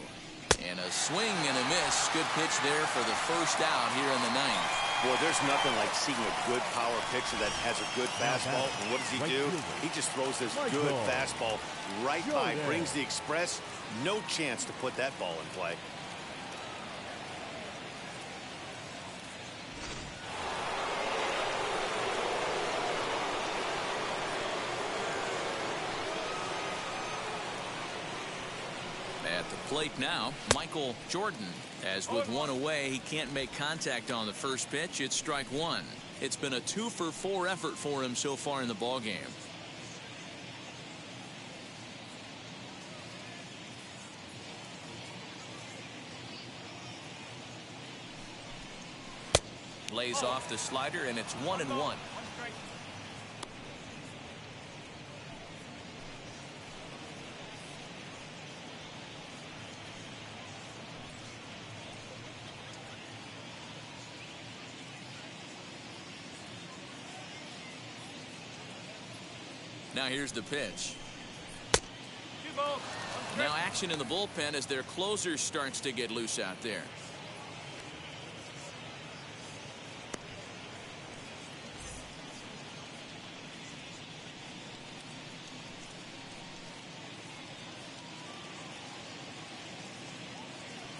And a swing and a miss. Good pitch there for the first out here in the 9th. Boy, there's nothing like seeing a good power pitcher that has a good fastball. And what does he do? He just throws this good fastball right by, brings the express. No chance to put that ball in play. At the plate now, Michael Jordan. As with one away, he can't make contact on the first pitch. It's strike one. It's been a 2-for-4 effort for him so far in the ballgame. Lays off the slider, and it's 1-1. Now here's the pitch. Now action in the bullpen as their closer starts to get loose out there.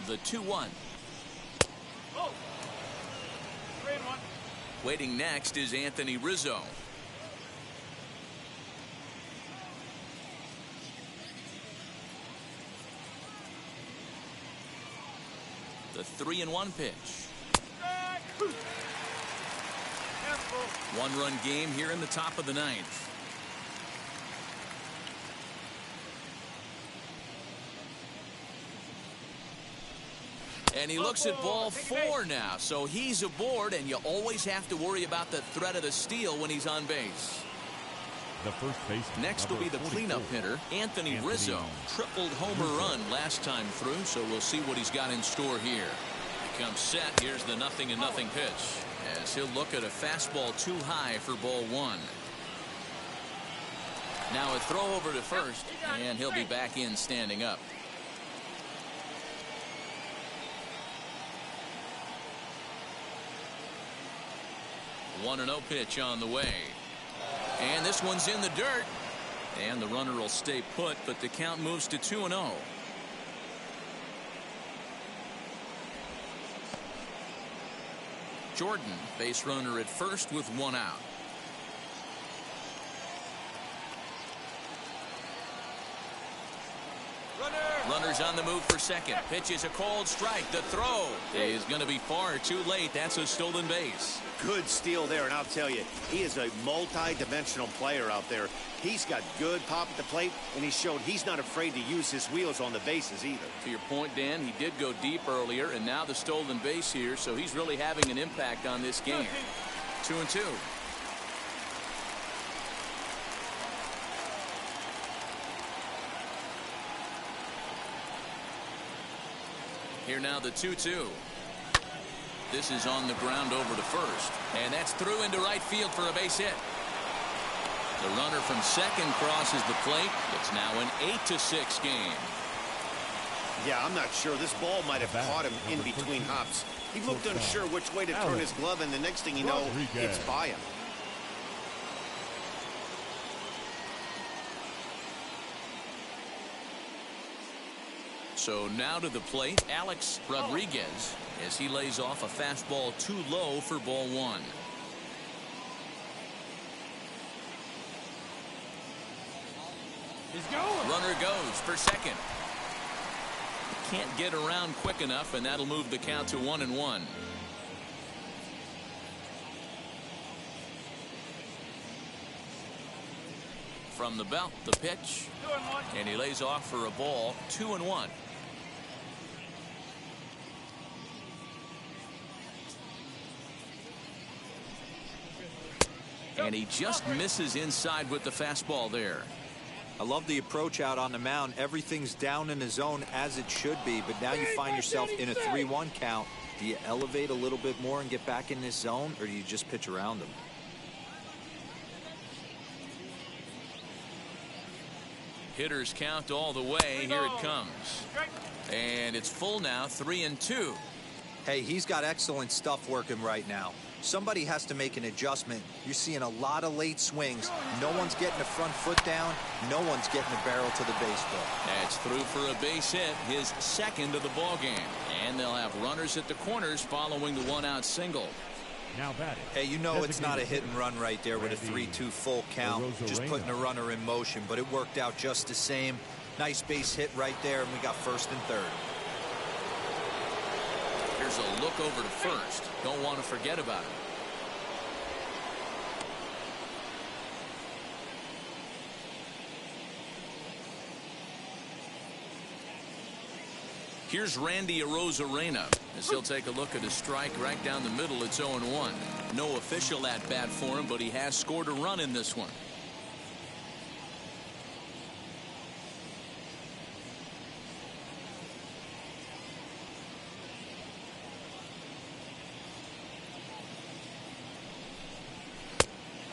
The 2-1. Waiting next is Anthony Rizzo. The 3-1 pitch. 1-run game here in the top of the ninth. And he looks at ball 4 now, so he's aboard, and you always have to worry about the threat of the steal when he's on base. The first baseman. Next will be the cleanup hitter, Anthony Rizzo. Tripled homer run last time through, so we'll see what he's got in store here. He comes set. Here's the 0-0 pitch, as he'll look at a fastball too high for ball 1. Now a throw over to first, and he'll be back in standing up. 1-0 pitch on the way. And this one's in the dirt. And the runner will stay put, but the count moves to 2-0. Jordan, base runner at first with 1 out. Runners on the move for second. Pitch is a called strike. The throw is going to be far too late. That's a stolen base. Good steal there, and I'll tell you, he is a multi-dimensional player out there. He's got good pop at the plate, and he showed he's not afraid to use his wheels on the bases either. To your point, Dan, he did go deep earlier, and now the stolen base here, so he's really having an impact on this game. 2-2. Here now the 2-2. This is on the ground over to first, and that's through into right field for a base hit. The runner from second crosses the plate. It's now an 8-6 game. Yeah, I'm not sure. This ball might have caught him in between hops. He looked unsure which way to turn his glove, and the next thing you know, it's by him. So now to the plate, Alex Rodriguez, as he lays off a fastball too low for ball 1. He's going. Runner goes for second. Can't get around quick enough, and that'll move the count to 1-1. From the belt, the pitch, and he lays off for a ball. 2-1. And he just misses inside with the fastball there. I love the approach out on the mound. Everything's down in the zone as it should be, but now you find yourself in a 3-1 count. Do you elevate a little bit more and get back in this zone, or do you just pitch around them? Hitters count all the way. Here it comes. And it's full now, 3-2. Hey, he's got excellent stuff working right now. Somebody has to make an adjustment. You're seeing a lot of late swings. No one's getting the front foot down. No one's getting the barrel to the baseball. That's through for a base hit, his second of the ball game. And they'll have runners at the corners following the 1-out single. Now batting. Hey, you know it's not a hit and run right there with a 3-2 full count. Just putting a runner in motion, but it worked out just the same. Nice base hit right there, and we got first and third. Here's a look over to first. Don't want to forget about it. Here's Randy Arozarena as he'll take a look at a strike right down the middle. It's 0-1. No official at bat for him, but he has scored a run in this one.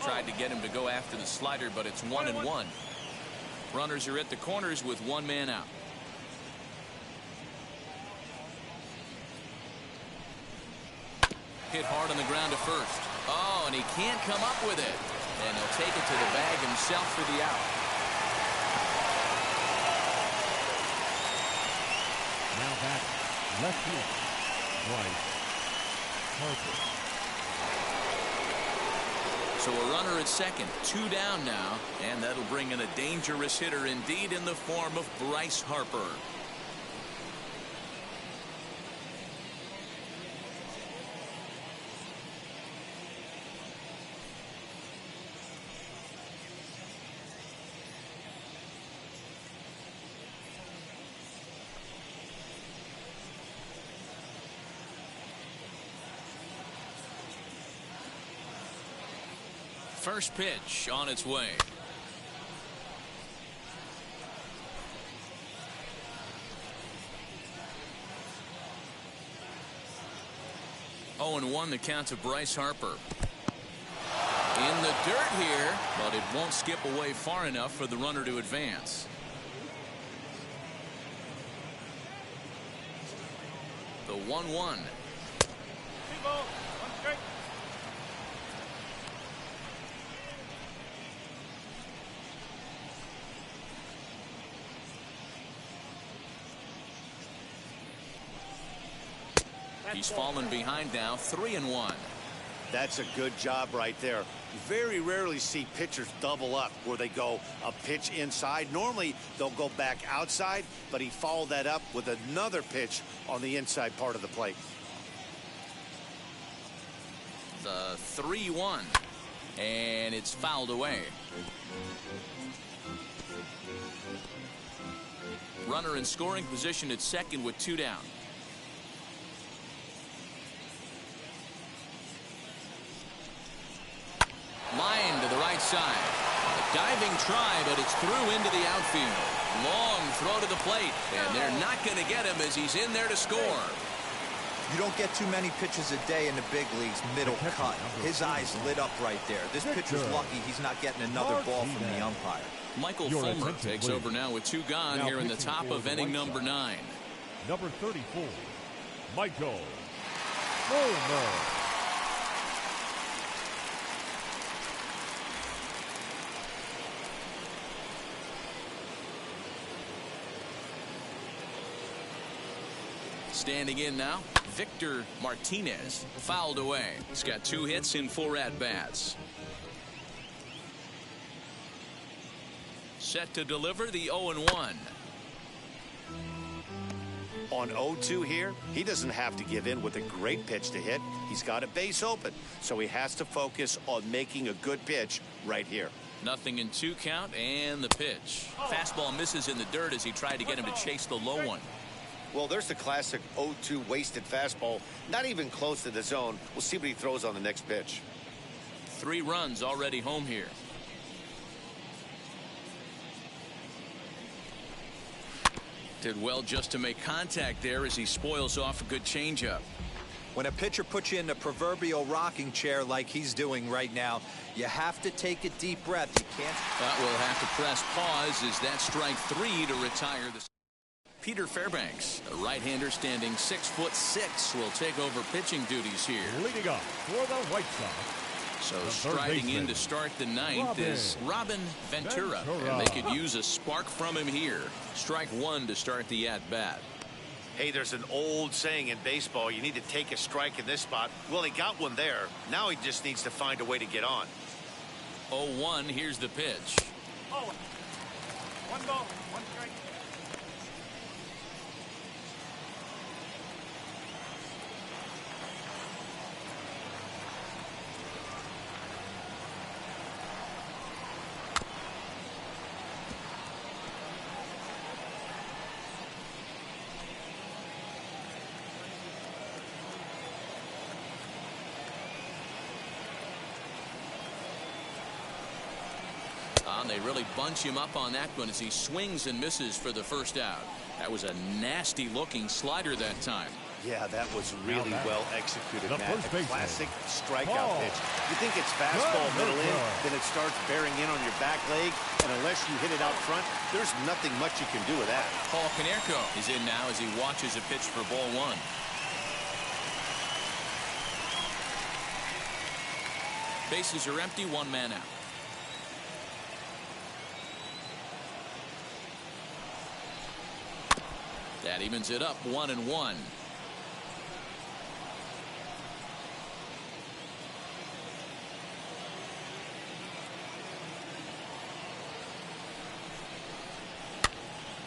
Tried to get him to go after the slider, but it's 1-1. Runners are at the corners with one man out. Hit hard on the ground to first. Oh, and he can't come up with it. And he'll take it to the bag himself for the out. Now back, Left field, Bryce Harper. So a runner at second, 2 down now, and that'll bring in a dangerous hitter indeed in the form of Bryce Harper. First pitch on its way. Oh, and 1 the count to Bryce Harper. In the dirt here, but it won't skip away far enough for the runner to advance. The 1-1. He's fallen behind now, 3-1. That's a good job right there. You very rarely see pitchers double up where they go a pitch inside. Normally they'll go back outside, but he followed that up with another pitch on the inside part of the plate. The 3-1, and it's fouled away. Runner in scoring position at second with 2 down. Line to the right side. A diving try, but it's through into the outfield. Long throw to the plate, and they're not going to get him as he's in there to score. You don't get too many pitches a day in the big leagues, middle cut. His eyes lit up right there. This pitcher's lucky he's not getting another ball from the umpire. Michael Fulmer takes over now with 2 gone here in the top of inning number 9. Number 34, Michael Fulmer. Standing in now, Victor Martinez, fouled away. He's got 2 hits in 4 at-bats. Set to deliver the 0-1. On 0-2 here, he doesn't have to give in with a great pitch to hit. He's got a base open, so he has to focus on making a good pitch right here. Nothing in 2 count, and the pitch. Fastball misses in the dirt as he tried to get him to chase the low one. Well, there's the classic 0-2 wasted fastball, not even close to the zone. We'll see what he throws on the next pitch. 3 runs already home here. Did well just to make contact there as he spoils off a good changeup. When a pitcher puts you in the proverbial rocking chair like he's doing right now, you have to take a deep breath. You can't. But we'll have to press pause as that strike 3 to retire the. Peter Fairbanks, a right-hander standing 6'6", will take over pitching duties here. Leading up for the White Sox. So striding in to start the 9th is Robin Ventura. And they could use a spark from him here. Strike 1 to start the at-bat. Hey, there's an old saying in baseball, you need to take a strike in this spot. Well, he got one there. Now he just needs to find a way to get on. 0-1, here's the pitch. Oh, 1 ball, 1 strike. They really bunch him up on that one as he swings and misses for the first out. That was a nasty looking slider that time. Yeah, that was really well executed, Matt. A classic strikeout pitch. You think it's fastball middle in, then it starts bearing in on your back leg, and unless you hit it out front, there's nothing much you can do with that. Paul Konerko is in now as he watches a pitch for ball 1. Bases are empty, 1 man out. That evens it up, 1-1.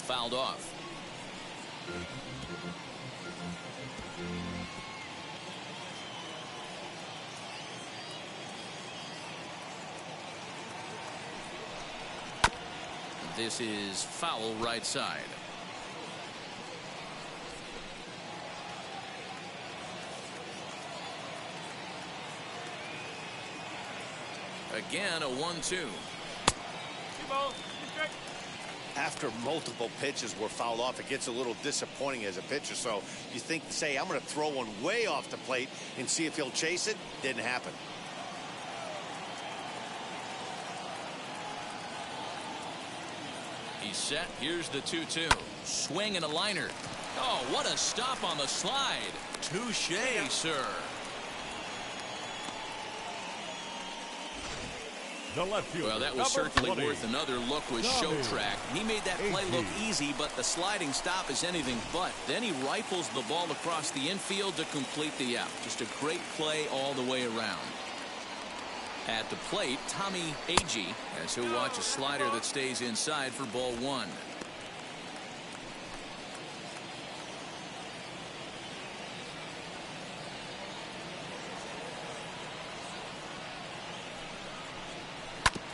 fouled off. This is foul right side. Again, a 1-2. After multiple pitches were fouled off, it gets a little disappointing as a pitcher. So you think, say, I'm going to throw one way off the plate and see if he'll chase it. Didn't happen. He's set. Here's the 2-2. Swing and a liner. Oh, what a stop on the slide. Touché, sir. The left fielder. Well, that was certainly worth another look with show track. He made that play look easy, but the sliding stop is anything but. Then he rifles the ball across the infield to complete the out. Just a great play all the way around. At the plate, Tommy Agee, as he'll watch a slider that stays inside for ball one.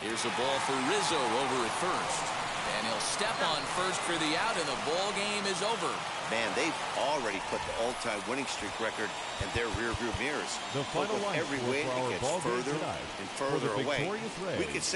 Here's a ball for Rizzo over at first. And he'll step on first for the out, and the ball game is over. Man, they've already put the all-time winning streak record in their rearview mirrors. The final line every for way our it gets ball game further tonight. and further away. victorious Rays, We could say